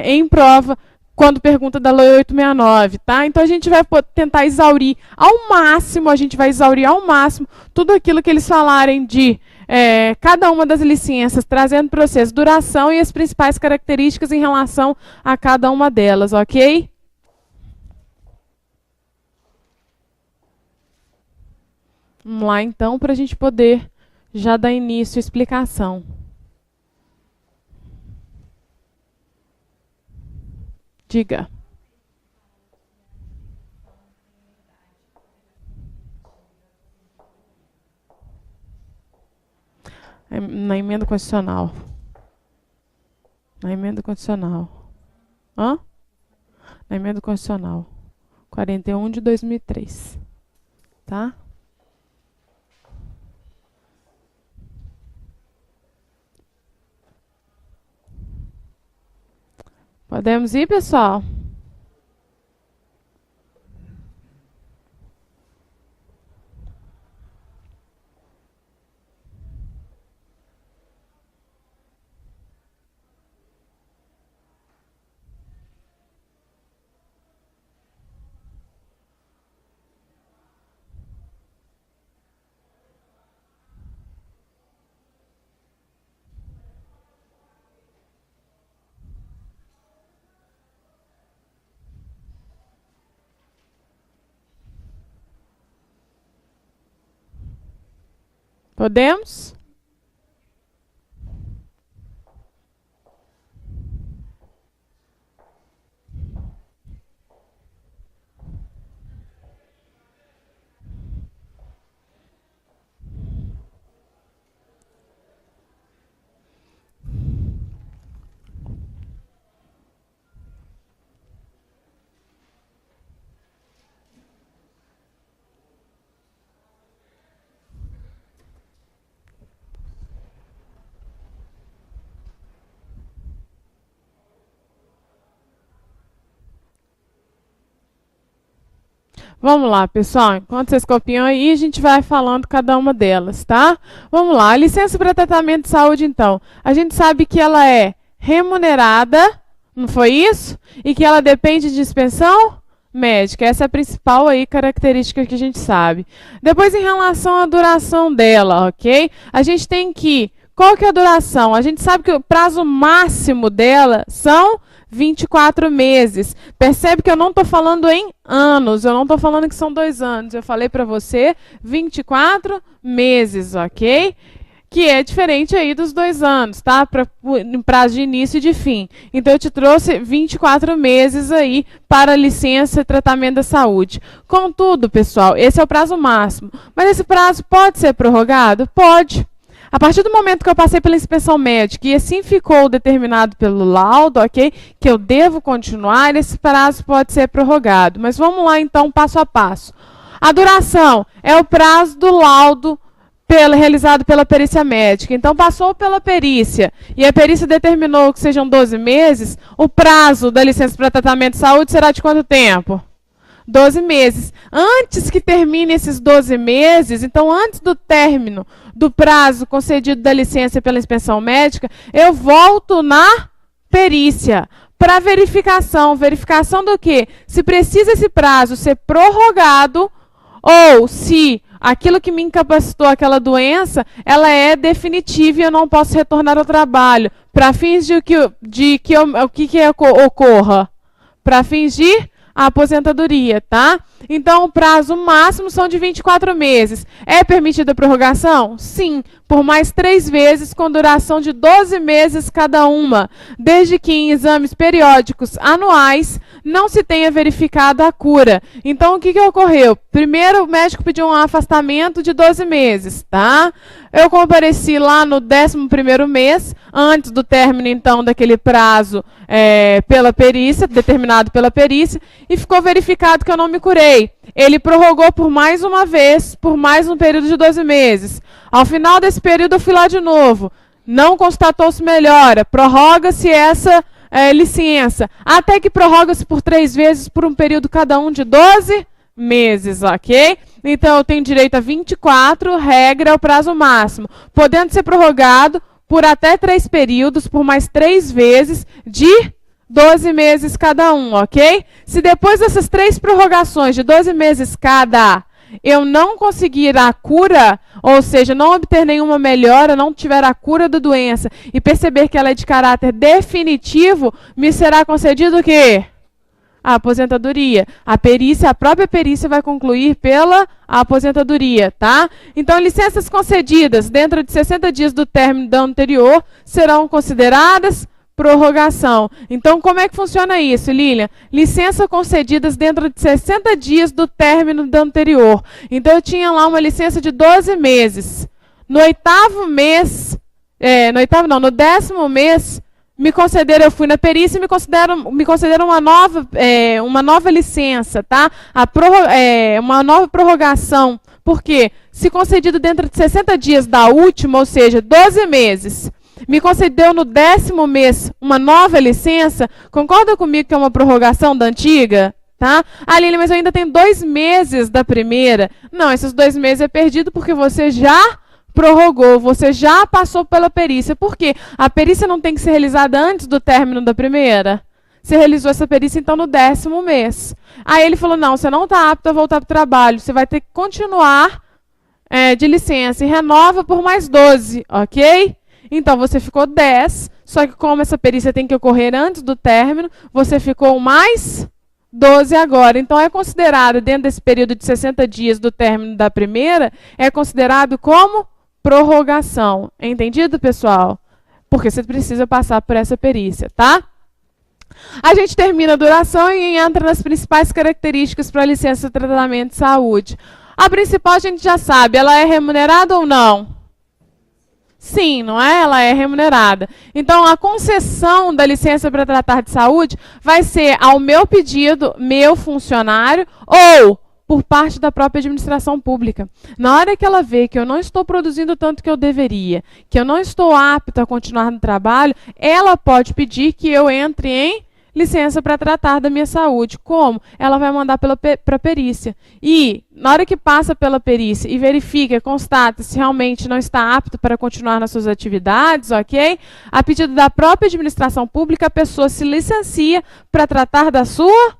em prova, quando pergunta da Lei 869, tá? Então, a gente vai tentar exaurir ao máximo, tudo aquilo que eles falarem de cada uma das licenças, trazendo para vocês duração e as principais características em relação a cada uma delas, ok? Vamos lá, então, para a gente poder já dar início à explicação. Diga. Na emenda constitucional. Na emenda constitucional. Hã? Na emenda constitucional. 41 de 2003. Tá? Podemos ir, pessoal? Podemos? Vamos lá, pessoal. Enquanto vocês copiam aí, a gente vai falando cada uma delas, tá? Vamos lá. A licença para tratamento de saúde, então. A gente sabe que ela é remunerada, não foi isso? E que ela depende de dispensão médica. Essa é a principal aí característica que a gente sabe. Depois, em relação à duração dela, ok? A gente tem que... Qual que é a duração? A gente sabe que o prazo máximo dela são 24 meses. Percebe que eu não estou falando em anos, eu não estou falando que são 2 anos. Eu falei para você 24 meses, ok? Que é diferente aí dos 2 anos, tá? Em prazo de início e de fim. Então, eu te trouxe 24 meses aí para licença e tratamento da saúde. Contudo, pessoal, esse é o prazo máximo. Mas esse prazo pode ser prorrogado? Pode. A partir do momento que eu passei pela inspeção médica e assim ficou determinado pelo laudo, ok? Que eu devo continuar, esse prazo pode ser prorrogado. Mas vamos lá, então, passo a passo. A duração é o prazo do laudo realizado pela perícia médica. Então, passou pela perícia e a perícia determinou que sejam 12 meses, o prazo da licença para tratamento de saúde será de quanto tempo? 12 meses. Antes que termine esses 12 meses, então antes do término do prazo concedido da licença pela inspeção médica, eu volto na perícia para verificação. Verificação do quê? Se precisa esse prazo ser prorrogado ou se aquilo que me incapacitou aquela doença, ela é definitiva e eu não posso retornar ao trabalho. Para fins de que ocorra? Para fins de a aposentadoria, tá? Então, o prazo máximo são de 24 meses. É permitida a prorrogação? Sim, por mais 3 vezes, com duração de 12 meses cada uma, desde que em exames periódicos anuais não se tenha verificado a cura. Então, o que ocorreu? Primeiro, o médico pediu um afastamento de 12 meses, tá? Eu compareci lá no 11º mês, antes do término, então, daquele prazo pela perícia, determinado pela perícia, e ficou verificado que eu não me curei. Ele prorrogou por mais uma vez, por mais um período de 12 meses. Ao final desse período, eu fui lá de novo. Não constatou-se melhora. Prorroga-se essa licença. Até que prorroga-se por 3 vezes, por um período cada um de 12 meses, ok? Então, eu tenho direito a 24, regra é o prazo máximo. Podendo ser prorrogado por até 3 períodos, por mais 3 vezes, de 12 meses cada um, ok? Se depois dessas 3 prorrogações de 12 meses cada, eu não conseguir a cura, ou seja, não obter nenhuma melhora, não tiver a cura da doença e perceber que ela é de caráter definitivo, me será concedido o quê? A aposentadoria. A própria perícia vai concluir pela aposentadoria, tá? Então, licenças concedidas dentro de 60 dias do término do ano anterior serão consideradas prorrogação. Então, como é que funciona isso, Lilian? Licença concedidas dentro de 60 dias do término do anterior. Então, eu tinha lá uma licença de 12 meses. No 8º mês, no 10º mês, me concederam, eu fui na perícia e me concederam uma nova licença, tá? Uma nova prorrogação. Por quê? Se concedido dentro de 60 dias da última, ou seja, 12 meses, me concedeu no 10º mês uma nova licença, concorda comigo que é uma prorrogação da antiga? Tá? Aline, mas eu ainda tenho 2 meses da primeira. Não, esses 2 meses é perdido porque você já prorrogou, você já passou pela perícia. Por quê? A perícia não tem que ser realizada antes do término da primeira? Você realizou essa perícia, então, no 10º mês. Aí ele falou, não, você não está apto a voltar para o trabalho, você vai ter que continuar de licença e renova por mais 12, ok? Então, você ficou 10, só que como essa perícia tem que ocorrer antes do término, você ficou mais 12 agora. Então, é considerado, dentro desse período de 60 dias do término da primeira, é considerado como prorrogação. Entendido, pessoal? Porque você precisa passar por essa perícia, tá? A gente termina a duração e entra nas principais características para a licença de tratamento de saúde. A principal a gente já sabe, ela é remunerada ou não? Sim, não é? Ela é remunerada. Então, a concessão da licença para tratar de saúde vai ser ao meu pedido, meu funcionário, ou por parte da própria administração pública. Na hora que ela vê que eu não estou produzindo tanto que eu deveria, que eu não estou apta a continuar no trabalho, ela pode pedir que eu entre em licença para tratar da minha saúde. Como? Ela vai mandar para a perícia. E, na hora que passa pela perícia e verifica, constata se realmente não está apto para continuar nas suas atividades, ok? A pedido da própria administração pública, a pessoa se licencia para tratar da sua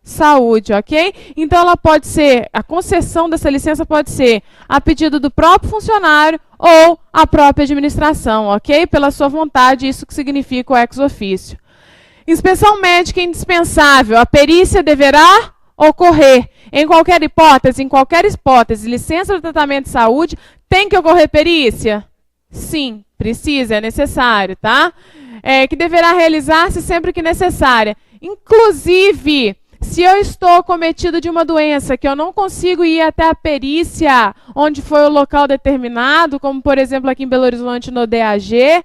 saúde, ok? Então, ela pode ser, a concessão dessa licença pode ser a pedido do próprio funcionário ou a própria administração, ok? Pela sua vontade, isso que significa o ex officio. Inspeção médica é indispensável. A perícia deverá ocorrer. Em qualquer hipótese, licença de tratamento de saúde, tem que ocorrer perícia? Sim, precisa, é necessário, tá? Que deverá realizar-se sempre que necessária. Inclusive, se eu estou cometido de uma doença que eu não consigo ir até a perícia, onde foi o local determinado, como por exemplo aqui em Belo Horizonte no DAG,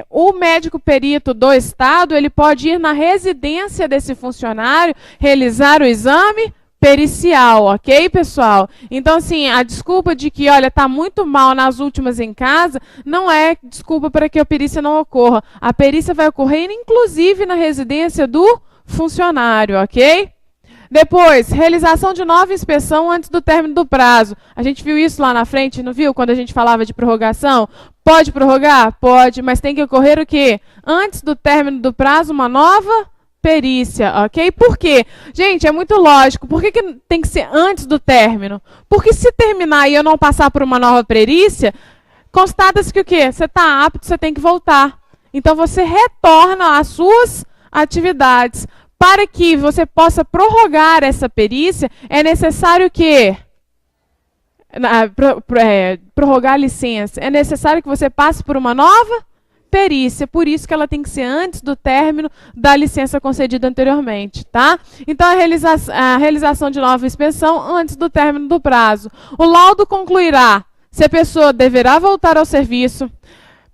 o médico perito do estado, ele pode ir na residência desse funcionário, realizar o exame pericial, ok, pessoal? Então, assim, a desculpa de que, olha, está muito mal nas últimas em casa, não é desculpa para que a perícia não ocorra. A perícia vai ocorrer, inclusive, na residência do funcionário, ok? Depois, realização de nova inspeção antes do término do prazo. A gente viu isso lá na frente, não viu? Quando a gente falava de prorrogação. Pode prorrogar? Pode, mas tem que ocorrer o quê? Antes do término do prazo, uma nova perícia, ok? Por quê? Gente, é muito lógico. Por que tem que ser antes do término? Porque se terminar e eu não passar por uma nova perícia, constata-se que o quê? Você está apto, você tem que voltar. Então, você retorna às suas atividades. Para que você possa prorrogar essa perícia, é necessário que... prorrogar a licença. É necessário que você passe por uma nova perícia. Por isso que ela tem que ser antes do término da licença concedida anteriormente, tá? Então, a realização de nova inspeção antes do término do prazo. O laudo concluirá se a pessoa deverá voltar ao serviço,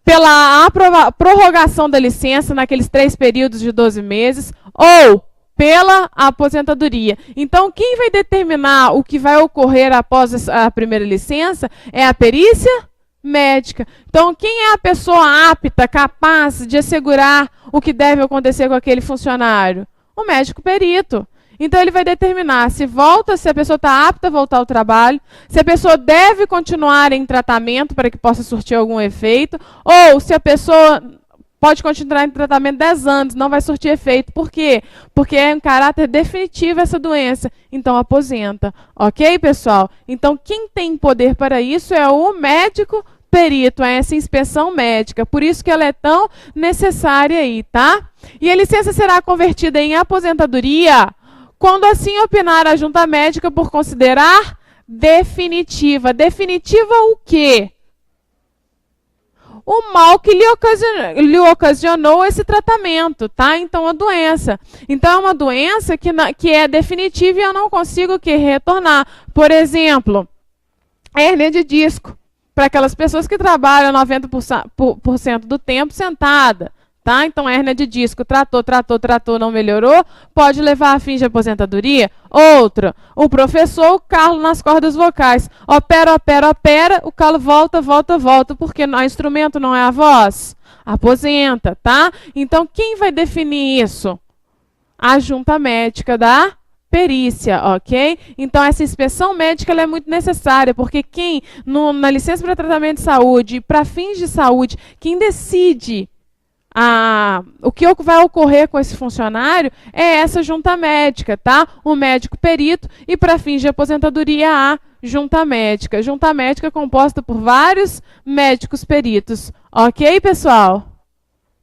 pela prorrogação da licença naqueles 3 períodos de 12 meses ou pela aposentadoria. Então, quem vai determinar o que vai ocorrer após a primeira licença é a perícia médica. Então, quem é a pessoa apta, capaz de assegurar o que deve acontecer com aquele funcionário? O médico perito. Então, ele vai determinar se a pessoa está apta a voltar ao trabalho, se a pessoa deve continuar em tratamento para que possa surtir algum efeito, ou se a pessoa pode continuar em tratamento 10 anos, não vai surtir efeito. Por quê? Porque é um caráter definitivo essa doença. Então, aposenta. Ok, pessoal? Então, quem tem poder para isso é o médico perito, é essa inspeção médica. Por isso que ela é tão necessária aí, tá? E a licença será convertida em aposentadoria quando assim opinar a junta médica por considerar definitiva. Definitiva o quê? O mal que lhe ocasionou esse tratamento, tá? Então, a doença. Então, é uma doença que é definitiva e eu não consigo retornar. Por exemplo, hérnia de disco. Para aquelas pessoas que trabalham 90% do tempo sentada. Tá? Então, hérnia de disco, tratou, não melhorou, pode levar a fim de aposentadoria. Outra, o professor, o calo nas cordas vocais. Opera, o calo volta, porque o instrumento não é a voz. Aposenta, tá? Então, quem vai definir isso? A junta médica da perícia, ok? Então, essa inspeção médica ela é muito necessária, porque na licença para tratamento de saúde, para fins de saúde, quem decide o que vai ocorrer com esse funcionário é essa junta médica, tá? O médico perito e, para fins de aposentadoria, a junta médica. Junta médica composta por vários médicos peritos. Ok, pessoal?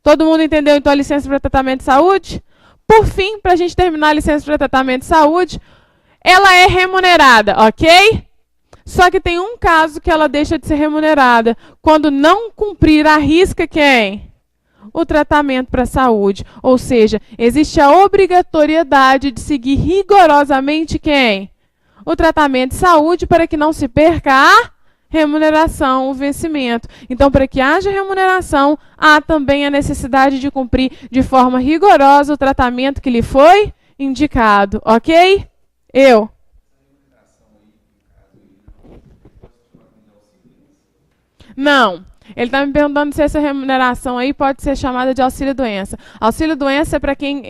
Todo mundo entendeu, então, a licença para tratamento de saúde? Por fim, para a gente terminar a licença para tratamento de saúde, ela é remunerada, ok? Só que tem um caso que ela deixa de ser remunerada. Quando não cumprir a risca quem? O tratamento para a saúde. Ou seja, existe a obrigatoriedade de seguir rigorosamente quem? O tratamento de saúde para que não se perca a remuneração, o vencimento. Então, para que haja remuneração, há também a necessidade de cumprir de forma rigorosa o tratamento que lhe foi indicado. Ok? Não. Ele está me perguntando se essa remuneração aí pode ser chamada de auxílio-doença. Auxílio-doença é para quem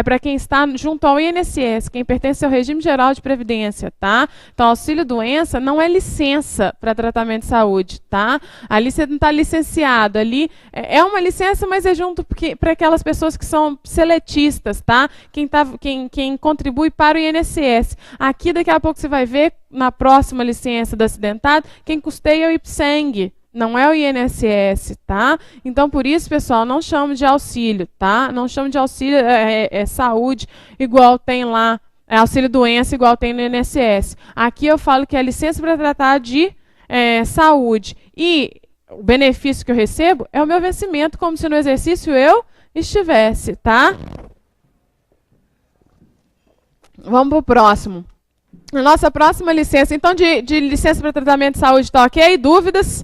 para quem está junto ao INSS, quem pertence ao regime geral de previdência, tá? Então, auxílio-doença não é licença para tratamento de saúde, tá? Ali você não está licenciado, ali é uma licença, mas é junto para aquelas pessoas que são seletistas, tá? Quem contribui para o INSS. Aqui, daqui a pouco, você vai ver, na próxima licença do acidentado, quem custeia é o IPSENG. Não é o INSS, tá? Então, por isso, pessoal, não chamo de auxílio, tá? Não chamo de auxílio saúde, igual tem lá, auxílio-doença, igual tem no INSS. Aqui eu falo que é licença para tratar de saúde. E o benefício que eu recebo é o meu vencimento, como se no exercício eu estivesse, tá? Vamos para o próximo. A nossa próxima licença, então, de licença para tratamento de saúde, tá ok? Dúvidas?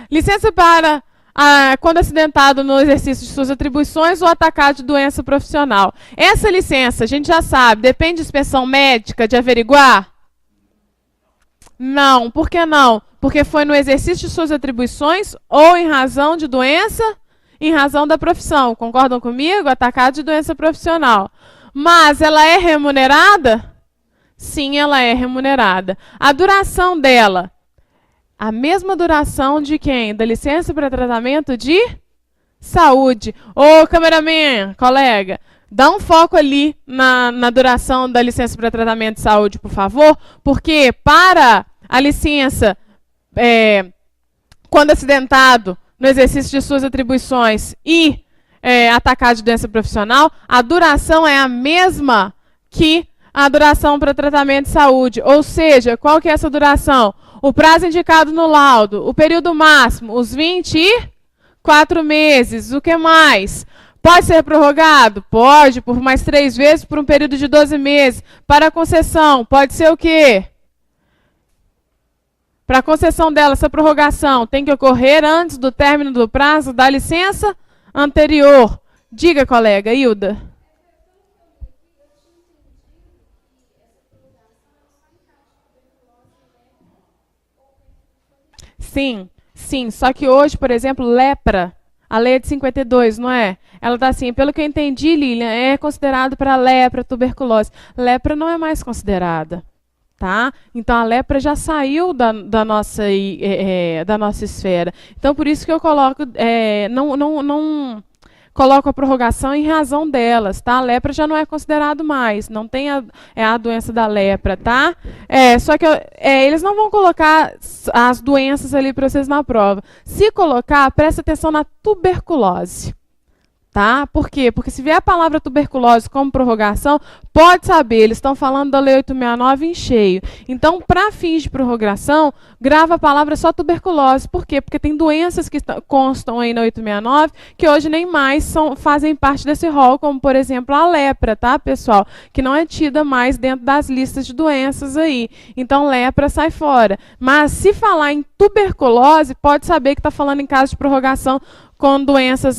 Licença para quando acidentado no exercício de suas atribuições ou atacado de doença profissional. Essa licença, a gente já sabe, depende de inspeção médica, de averiguar? Não. Por que não? Porque foi no exercício de suas atribuições ou em razão de doença, em razão da profissão. Concordam comigo? Atacado de doença profissional. Mas ela é remunerada? Sim, ela é remunerada. A duração dela? A mesma duração de quem? Da licença para tratamento de saúde. Ô, cameraman, colega, dá um foco ali na duração da licença para tratamento de saúde, por favor, porque para a licença, quando acidentado, no exercício de suas atribuições e atacado de doença profissional, a duração é a mesma que a duração para tratamento de saúde. Ou seja, qual que é essa duração? O prazo indicado no laudo, o período máximo, os 24 meses, o que mais? Pode ser prorrogado? Pode, por mais 3 vezes, por um período de 12 meses. Para a concessão, pode ser o quê? Para a concessão dela, essa prorrogação tem que ocorrer antes do término do prazo da licença anterior. Diga, colega, Hilda. Sim, só que hoje, por exemplo, lepra, a lei é de 52, não é? Ela está assim, pelo que eu entendi, Lilian, é considerado para lepra, tuberculose. Lepra não é mais considerada, tá? Então a lepra já saiu da nossa esfera. Então por isso que eu coloco, não coloco a prorrogação em razão delas, tá? A lepra já não é considerado mais, não tem a doença da lepra, tá? Só que eles não vão colocar as doenças ali para vocês na prova. Se colocar, presta atenção na tuberculose. Tá? Por quê? Porque se vier a palavra tuberculose como prorrogação, pode saber, eles estão falando da Lei 869 em cheio. Então, para fins de prorrogação, grava a palavra só tuberculose. Por quê? Porque tem doenças que constam aí na 869 que hoje nem mais fazem parte desse rol, como, por exemplo, a lepra, tá, pessoal? Que não é tida mais dentro das listas de doenças aí. Então, lepra sai fora. Mas, se falar em tuberculose, pode saber que está falando em caso de prorrogação com doenças,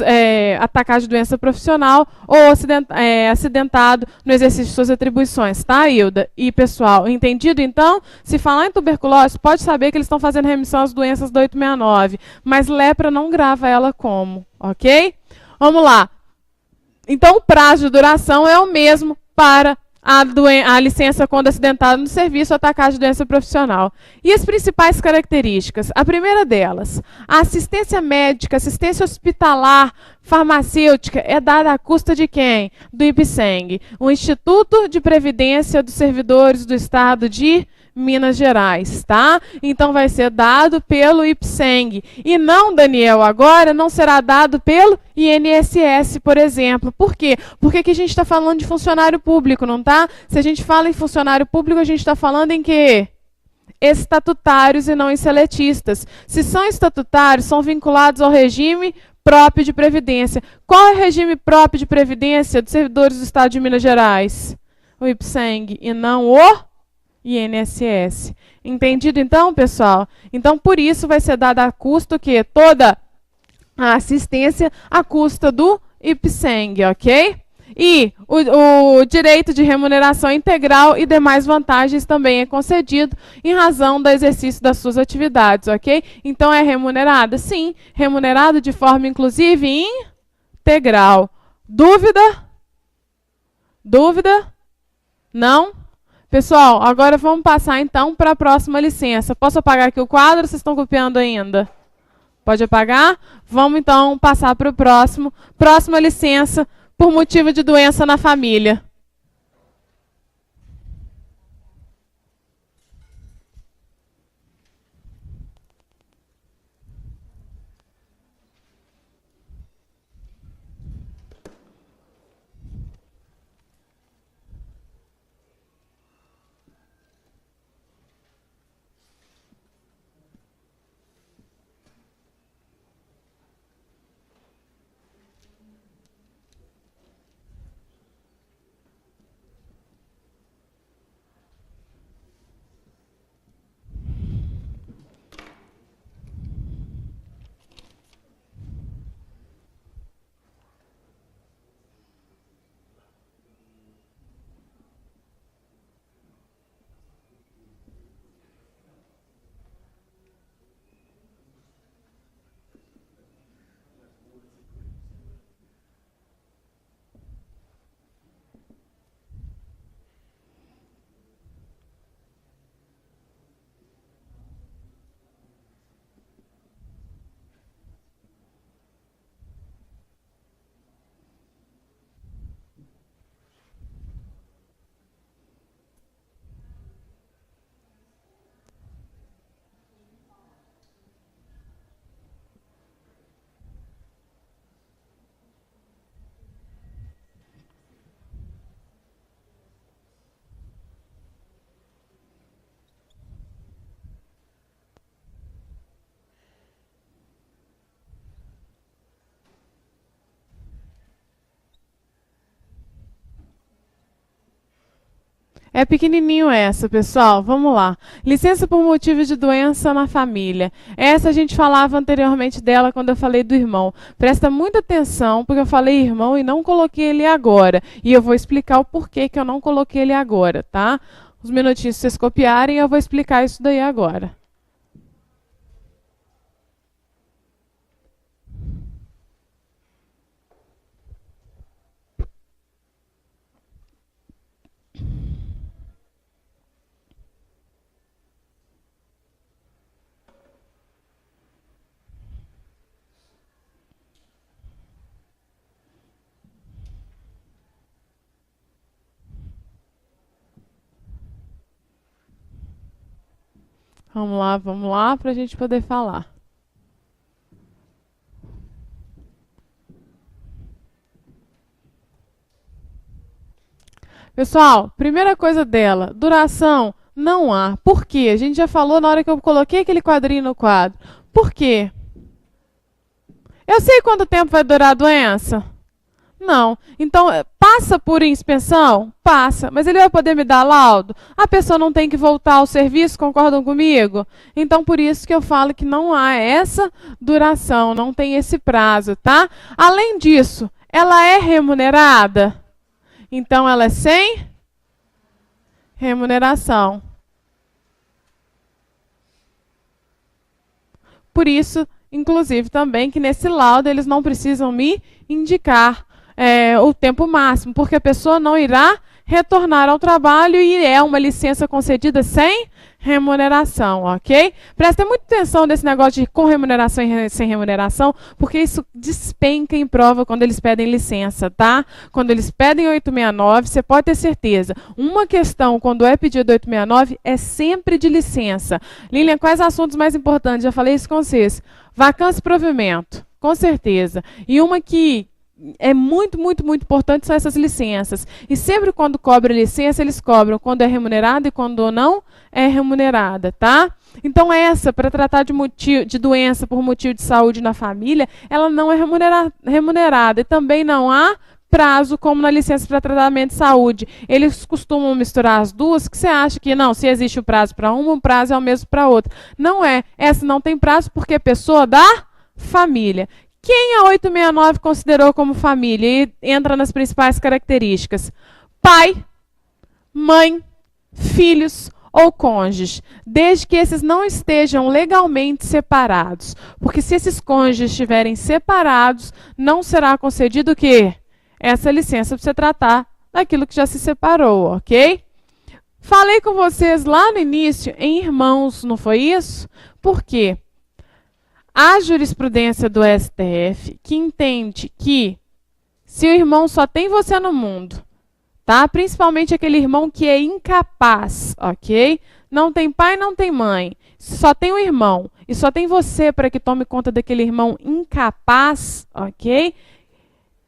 atacadas de doença profissional ou acidentado no exercício de suas atribuições, tá, Hilda? E, pessoal, entendido, então? Se falar em tuberculose, pode saber que eles estão fazendo remissão às doenças do 869, mas lepra não grava ela como, ok? Vamos lá. Então, o prazo de duração é o mesmo para a licença quando acidentado no serviço ou atacado de doença profissional. E as principais características? A primeira delas, a assistência médica, assistência hospitalar, farmacêutica é dada à custa de quem? Do IPSENG, o Instituto de Previdência dos Servidores do Estado de Minas Gerais, tá? Então vai ser dado pelo IPSENG. E não, Daniel, agora não será dado pelo INSS, por exemplo. Por quê? Porque aqui a gente está falando de funcionário público, não tá? Se a gente fala em funcionário público, a gente está falando em quê? Estatutários e não em seletistas. Se são estatutários, são vinculados ao regime próprio de previdência. Qual é o regime próprio de previdência dos servidores do Estado de Minas Gerais? O IPSENG e não o INSS. Entendido então, pessoal? Então, por isso vai ser dada a custo o quê? Toda a assistência à custa do IPSENG, ok? E o direito de remuneração integral e demais vantagens também é concedido em razão do exercício das suas atividades, ok? Então é remunerada? Sim, remunerado de forma inclusive integral. Dúvida? Dúvida? Não? Pessoal, agora vamos passar então para a próxima licença. Posso apagar aqui o quadro ou vocês estão copiando ainda? Pode apagar? Vamos então passar para o próximo. Próxima licença por motivo de doença na família. É pequenininho essa, pessoal. Vamos lá. Licença por motivo de doença na família. Essa a gente falava anteriormente dela quando eu falei do irmão. Presta muita atenção, porque eu falei irmão e não coloquei ele agora. E eu vou explicar o porquê que eu não coloquei ele agora, tá? Uns minutinhos se vocês copiarem, eu vou explicar isso daí agora. Vamos lá, para a gente poder falar. Pessoal, primeira coisa dela, duração, não há. Por quê? A gente já falou na hora que eu coloquei aquele quadrinho no quadro. Por quê? Eu sei quanto tempo vai durar a doença? Não. Então, passa por inspeção? Passa. Mas ele vai poder me dar laudo? A pessoa não tem que voltar ao serviço, concordam comigo? Então, por isso que eu falo que não há essa duração, não tem esse prazo, tá? Além disso, ela é remunerada? Então, ela é sem remuneração. Por isso, inclusive, também que nesse laudo eles não precisam me indicar o tempo máximo, porque a pessoa não irá retornar ao trabalho e é uma licença concedida sem remuneração, ok? Prestem muita atenção nesse negócio de com remuneração e sem remuneração, porque isso despenca em prova quando eles pedem licença, tá? Quando eles pedem 869, você pode ter certeza. Uma questão, quando é pedido 869, é sempre de licença. Lilian, quais assuntos mais importantes? Já falei isso com vocês. Vacância e provimento, com certeza. E uma que é muito, muito, muito importante são essas licenças. E sempre quando cobra licença, eles cobram quando é remunerada e quando não é remunerada, tá? Então essa, para tratar de doença por motivo de saúde na família, ela não é remunerada. E também não há prazo como na licença para tratamento de saúde. Eles costumam misturar as duas, que você acha que não, se existe o prazo para uma, o prazo é o mesmo para outra. Não é. Essa não tem prazo porque é pessoa da família. Quem a 869 considerou como família e entra nas principais características? Pai, mãe, filhos ou cônjuges, desde que esses não estejam legalmente separados. Porque se esses cônjuges estiverem separados, não será concedido o quê? Essa licença para você tratar daquilo que já se separou, ok? Falei com vocês lá no início em irmãos, não foi isso? Por quê? A jurisprudência do STF que entende que se o irmão só tem você no mundo, tá? Principalmente aquele irmão que é incapaz, ok? Não tem pai, não tem mãe, só tem um irmão e só tem você para que tome conta daquele irmão incapaz, ok?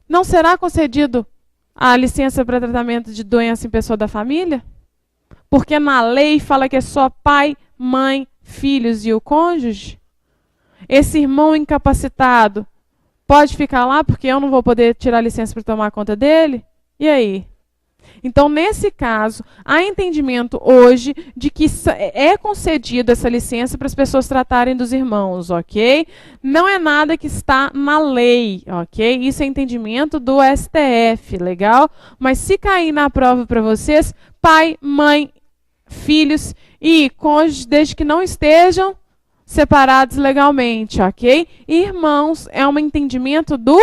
Não será concedido a licença para tratamento de doença em pessoa da família? Porque na lei fala que é só pai, mãe, filhos e o cônjuge? Esse irmão incapacitado pode ficar lá porque eu não vou poder tirar licença para tomar conta dele? E aí? Então, nesse caso, há entendimento hoje de que é concedida essa licença para as pessoas tratarem dos irmãos, ok? Não é nada que está na lei, ok? Isso é entendimento do STF, legal? Mas se cair na prova para vocês, pai, mãe, filhos e cônjuges, desde que não estejam separados legalmente, ok? Irmãos é um entendimento do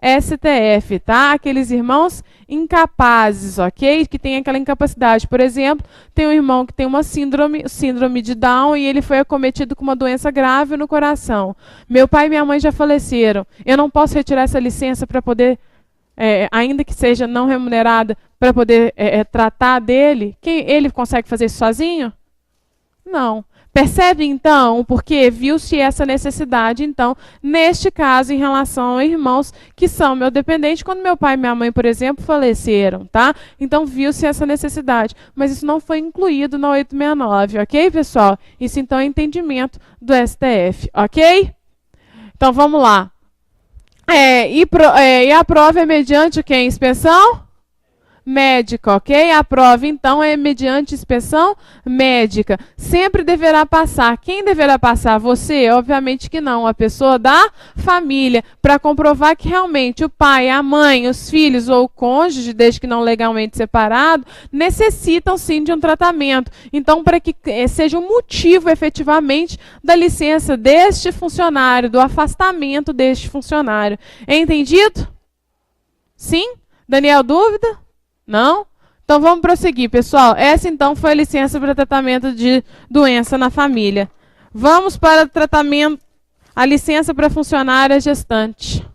STF, tá? Aqueles irmãos incapazes, ok? Que tem aquela incapacidade. Por exemplo, tem um irmão que tem uma síndrome de Down e ele foi acometido com uma doença grave no coração. Meu pai e minha mãe já faleceram. Eu não posso retirar essa licença para poder, ainda que seja não remunerada, para poder tratar dele? Ele consegue fazer isso sozinho? Não. Percebe, então, porque viu-se essa necessidade, então, neste caso, em relação a irmãos que são meu dependente, quando meu pai e minha mãe, por exemplo, faleceram, tá? Então, viu-se essa necessidade. Mas isso não foi incluído na 869, ok, pessoal? Isso, então, é entendimento do STF, ok? Então, vamos lá. E a prova é mediante o quê? Inspeção médica, ok? A prova, então, é mediante inspeção médica. Sempre deverá passar. Quem deverá passar? Você? Obviamente que não. A pessoa da família, para comprovar que realmente o pai, a mãe, os filhos ou o cônjuge, desde que não legalmente separado, necessitam sim de um tratamento. Então, para que seja um motivo efetivamente da licença deste funcionário, do afastamento deste funcionário. Entendido? Sim? Daniel, dúvida? Não? Então vamos prosseguir, pessoal. Essa então foi a licença para tratamento de doença na família. Vamos para o tratamento, a licença para funcionária gestante.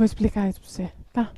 Vou explicar isso para você, tá?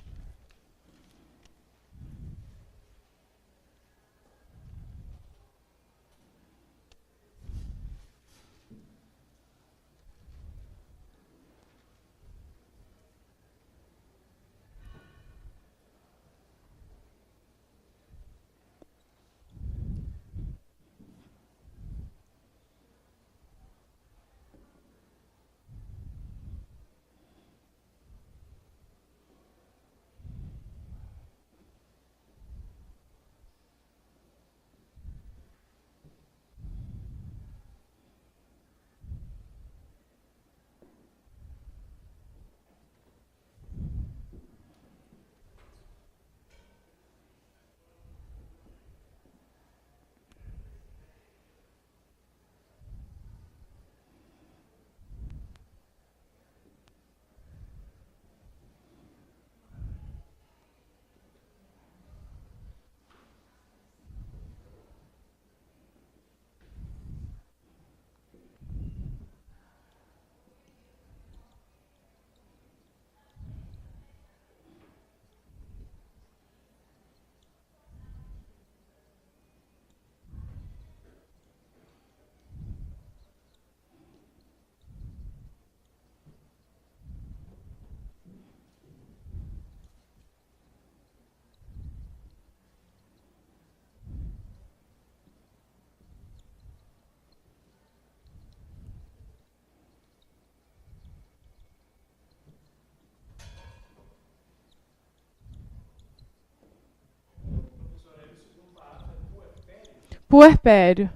Puerpério.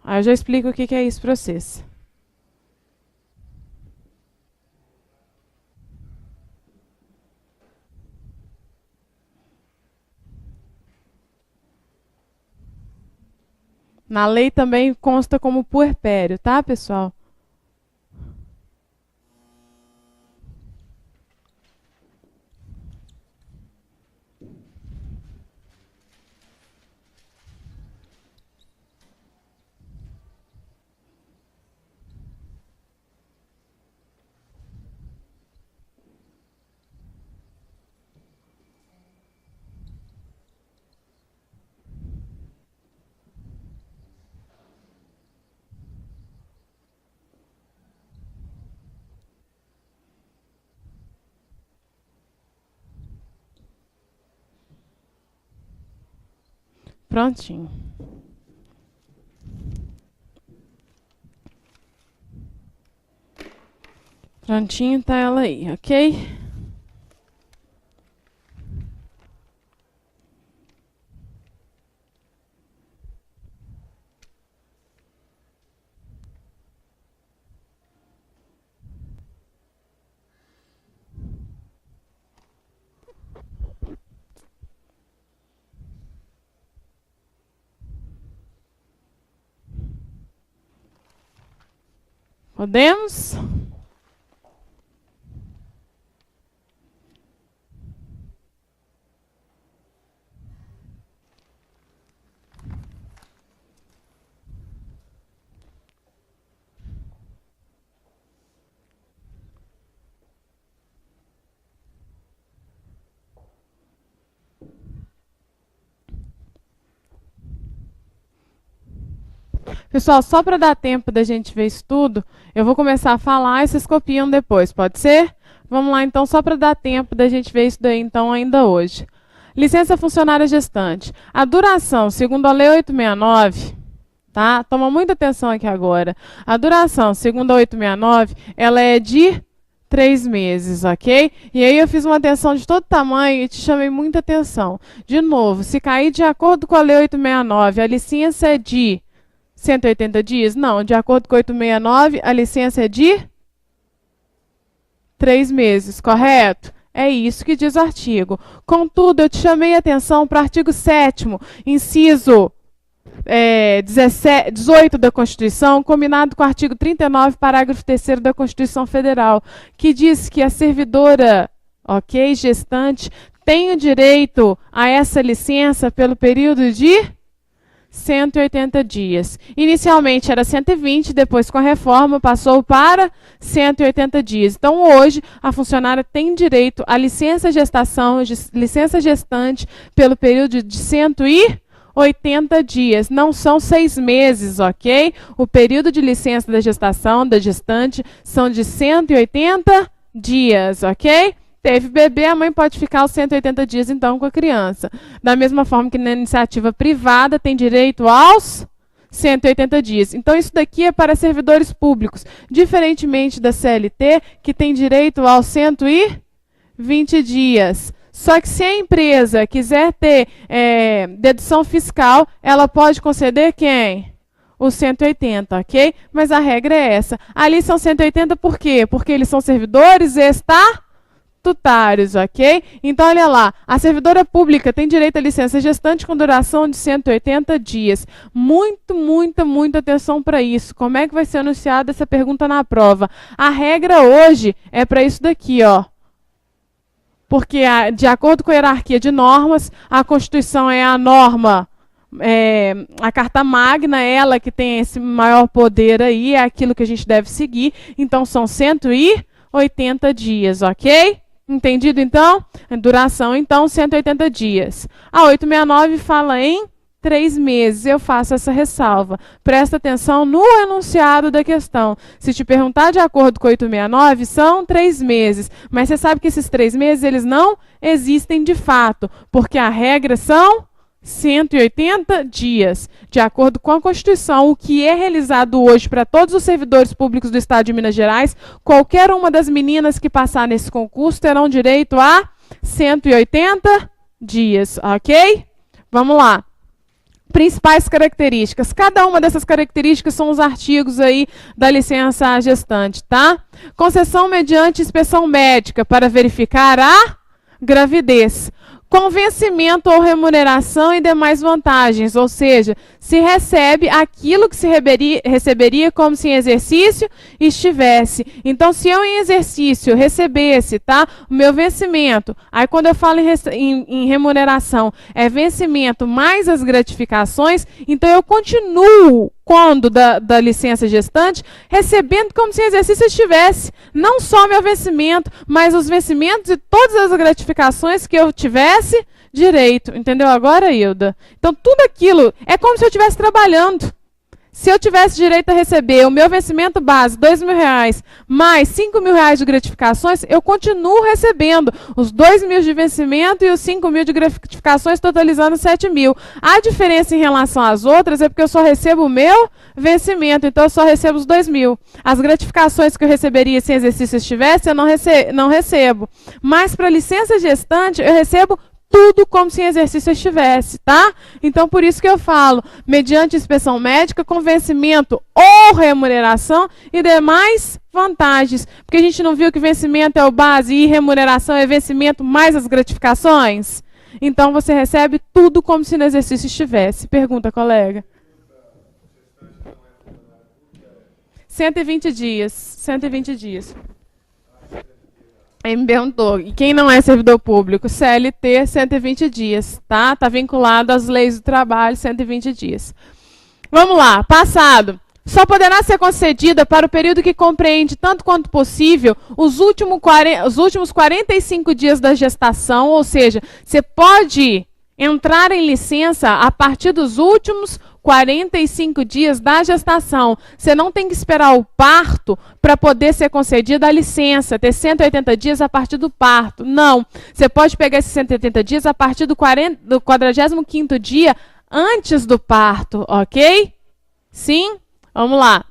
Aí eu já explico o que é isso para vocês. Na lei também consta como puerpério, tá, pessoal? Prontinho. Prontinho tá ela aí, ok? Podemos? Pessoal, só para dar tempo da gente ver isso tudo, eu vou começar a falar e vocês copiam depois, pode ser? Vamos lá, então, só para dar tempo da gente ver isso daí, então, ainda hoje. Licença funcionária gestante. A duração, segundo a Lei 869, tá? Toma muita atenção aqui agora. A duração, segundo a 869, ela é de 3 meses, ok? E aí eu fiz uma atenção de todo tamanho e te chamei muita atenção. De novo, se cair de acordo com a Lei 869, a licença é de 180 dias? Não, de acordo com 869, a licença é de 3 meses, correto? É isso que diz o artigo. Contudo, eu te chamei a atenção para o artigo 7º, inciso 18 da Constituição, combinado com o artigo 39, parágrafo 3º da Constituição Federal, que diz que a servidora, ok, gestante, tem o direito a essa licença pelo período de 180 dias. Inicialmente era 120, depois com a reforma passou para 180 dias. Então hoje a funcionária tem direito à licença gestação, licença gestante pelo período de 180 dias. Não são 6 meses, ok? O período de licença da gestação, da gestante, são de 180 dias, ok? Teve bebê, a mãe pode ficar os 180 dias, então, com a criança. Da mesma forma que na iniciativa privada tem direito aos 180 dias. Então, isso daqui é para servidores públicos, diferentemente da CLT, que tem direito aos 120 dias. Só que se a empresa quiser ter dedução fiscal, ela pode conceder quem? Os 180, ok? Mas a regra é essa. Ali são 180 por quê? Porque eles são servidores estatutários, ok? Então, olha lá, a servidora pública tem direito à licença gestante com duração de 180 dias. Muita atenção para isso. Como é que vai ser anunciada essa pergunta na prova? A regra hoje é para isso daqui, ó. Porque, de acordo com a hierarquia de normas, a Constituição é a norma, a Carta Magna, ela que tem esse maior poder aí, é aquilo que a gente deve seguir. Então, são 180 dias, ok? Entendido, então? Duração, então, 180 dias. A 869 fala em 3 meses. Eu faço essa ressalva. Presta atenção no enunciado da questão. Se te perguntar de acordo com 869, são 3 meses. Mas você sabe que esses 3 meses, eles não existem de fato, porque a regra são 180 dias. De acordo com a Constituição, o que é realizado hoje para todos os servidores públicos do Estado de Minas Gerais, qualquer uma das meninas que passar nesse concurso terão direito a 180 dias, ok? Vamos lá. Principais características. Cada uma dessas características são os artigos aí da licença gestante, tá? Concessão mediante inspeção médica para verificar a gravidez. Convencimento ou remuneração e demais vantagens, ou seja, se recebe aquilo que se receberia como se em exercício estivesse. Então, se eu em exercício recebesse, tá, o meu vencimento, aí quando eu falo em remuneração, é vencimento mais as gratificações, então eu continuo, quando da licença gestante, recebendo como se em exercício estivesse. Não só meu vencimento, mas os vencimentos e todas as gratificações que eu tivesse direito. Entendeu agora, Hilda? Então, tudo aquilo é como se eu estivesse trabalhando. Se eu tivesse direito a receber o meu vencimento base, R$2.000, mais R$5.000 de gratificações, eu continuo recebendo os R$2.000 de vencimento e os R$5.000 de gratificações, totalizando R$7.000. A diferença em relação às outras é porque eu só recebo o meu vencimento, então eu só recebo os R$2.000. As gratificações que eu receberia se exercício estivesse, eu não recebo. Mas para licença gestante, eu recebo tudo como se em exercício estivesse, tá? Então, por isso que eu falo, mediante inspeção médica, convencimento ou remuneração e demais vantagens. Porque a gente não viu que vencimento é o base e remuneração é vencimento mais as gratificações? Então, você recebe tudo como se no exercício estivesse. Pergunta, colega. 120 dias. 120 dias. Aí me perguntou, e quem não é servidor público? CLT, 120 dias, tá? Está vinculado às leis do trabalho, 120 dias. Vamos lá, passado. Só poderá ser concedida para o período que compreende, tanto quanto possível, os últimos 45 dias da gestação, ou seja, você pode entrar em licença a partir dos últimos 45 dias da gestação. Você não tem que esperar o parto para poder ser concedida a licença, ter 180 dias a partir do parto. Não. Você pode pegar esses 180 dias a partir do 45º dia antes do parto, ok? Sim? Vamos lá.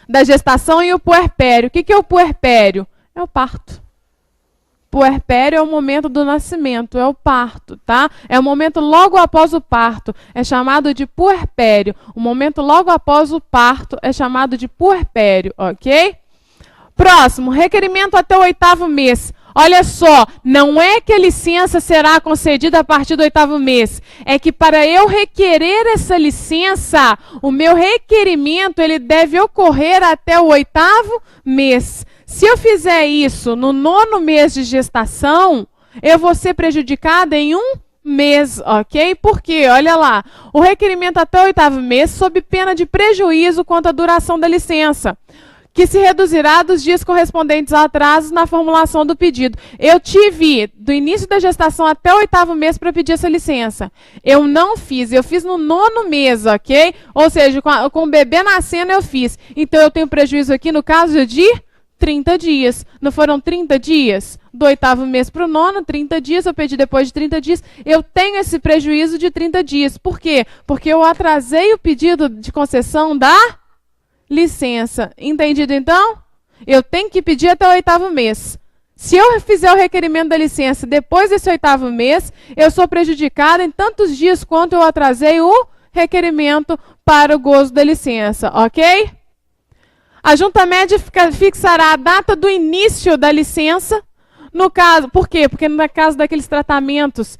Da gestação e o puerpério. O que é o puerpério? É o parto. Puerpério é o momento do nascimento, é o parto, tá? É o momento logo após o parto, é chamado de puerpério. O momento logo após o parto é chamado de puerpério, ok? Próximo, requerimento até o 8º mês. Olha só, não é que a licença será concedida a partir do 8º mês. É que para eu requerer essa licença, o meu requerimento ele deve ocorrer até o 8º mês. Se eu fizer isso no 9º mês de gestação, eu vou ser prejudicada em 1 mês, ok? Porque, olha lá, o requerimento até o 8º mês, sob pena de prejuízo quanto à duração da licença, que se reduzirá dos dias correspondentes a atrasos na formulação do pedido. Eu tive, do início da gestação até o 8º mês para pedir essa licença. Eu não fiz, eu fiz no 9º mês, ok? Ou seja, com o bebê nascendo eu fiz. Então eu tenho prejuízo aqui no caso de 30 dias. Não foram 30 dias? Do 8º mês para o 9º, 30 dias, eu pedi depois de 30 dias. Eu tenho esse prejuízo de 30 dias. Por quê? Porque eu atrasei o pedido de concessão da licença. Entendido então? Eu tenho que pedir até o 8º mês. Se eu fizer o requerimento da licença depois desse 8º mês, eu sou prejudicada em tantos dias quanto eu atrasei o requerimento para o gozo da licença, ok? A junta média fixará a data do início da licença. No caso, por quê? Porque no caso daqueles tratamentos,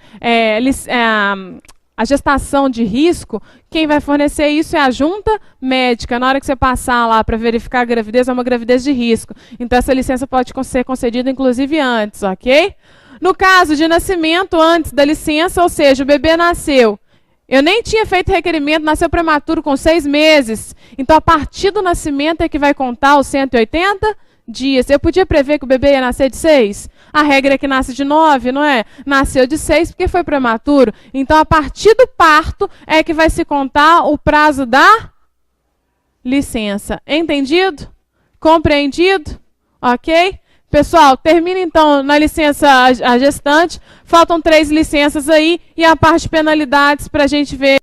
a gestação de risco, quem vai fornecer isso é a junta médica. Na hora que você passar lá para verificar a gravidez, é uma gravidez de risco. Então, essa licença pode ser concedida, inclusive, antes, ok? No caso de nascimento antes da licença, ou seja, o bebê nasceu. Eu nem tinha feito requerimento, nasceu prematuro com 6 meses. Então, a partir do nascimento é que vai contar os 180 dias. Eu podia prever que o bebê ia nascer de 6? A regra é que nasce de 9, não é? Nasceu de 6 porque foi prematuro. Então, a partir do parto é que vai se contar o prazo da licença. Entendido? Compreendido? Ok? Pessoal, termina então na licença a gestante. Faltam 3 licenças aí e a parte de penalidades para a gente ver.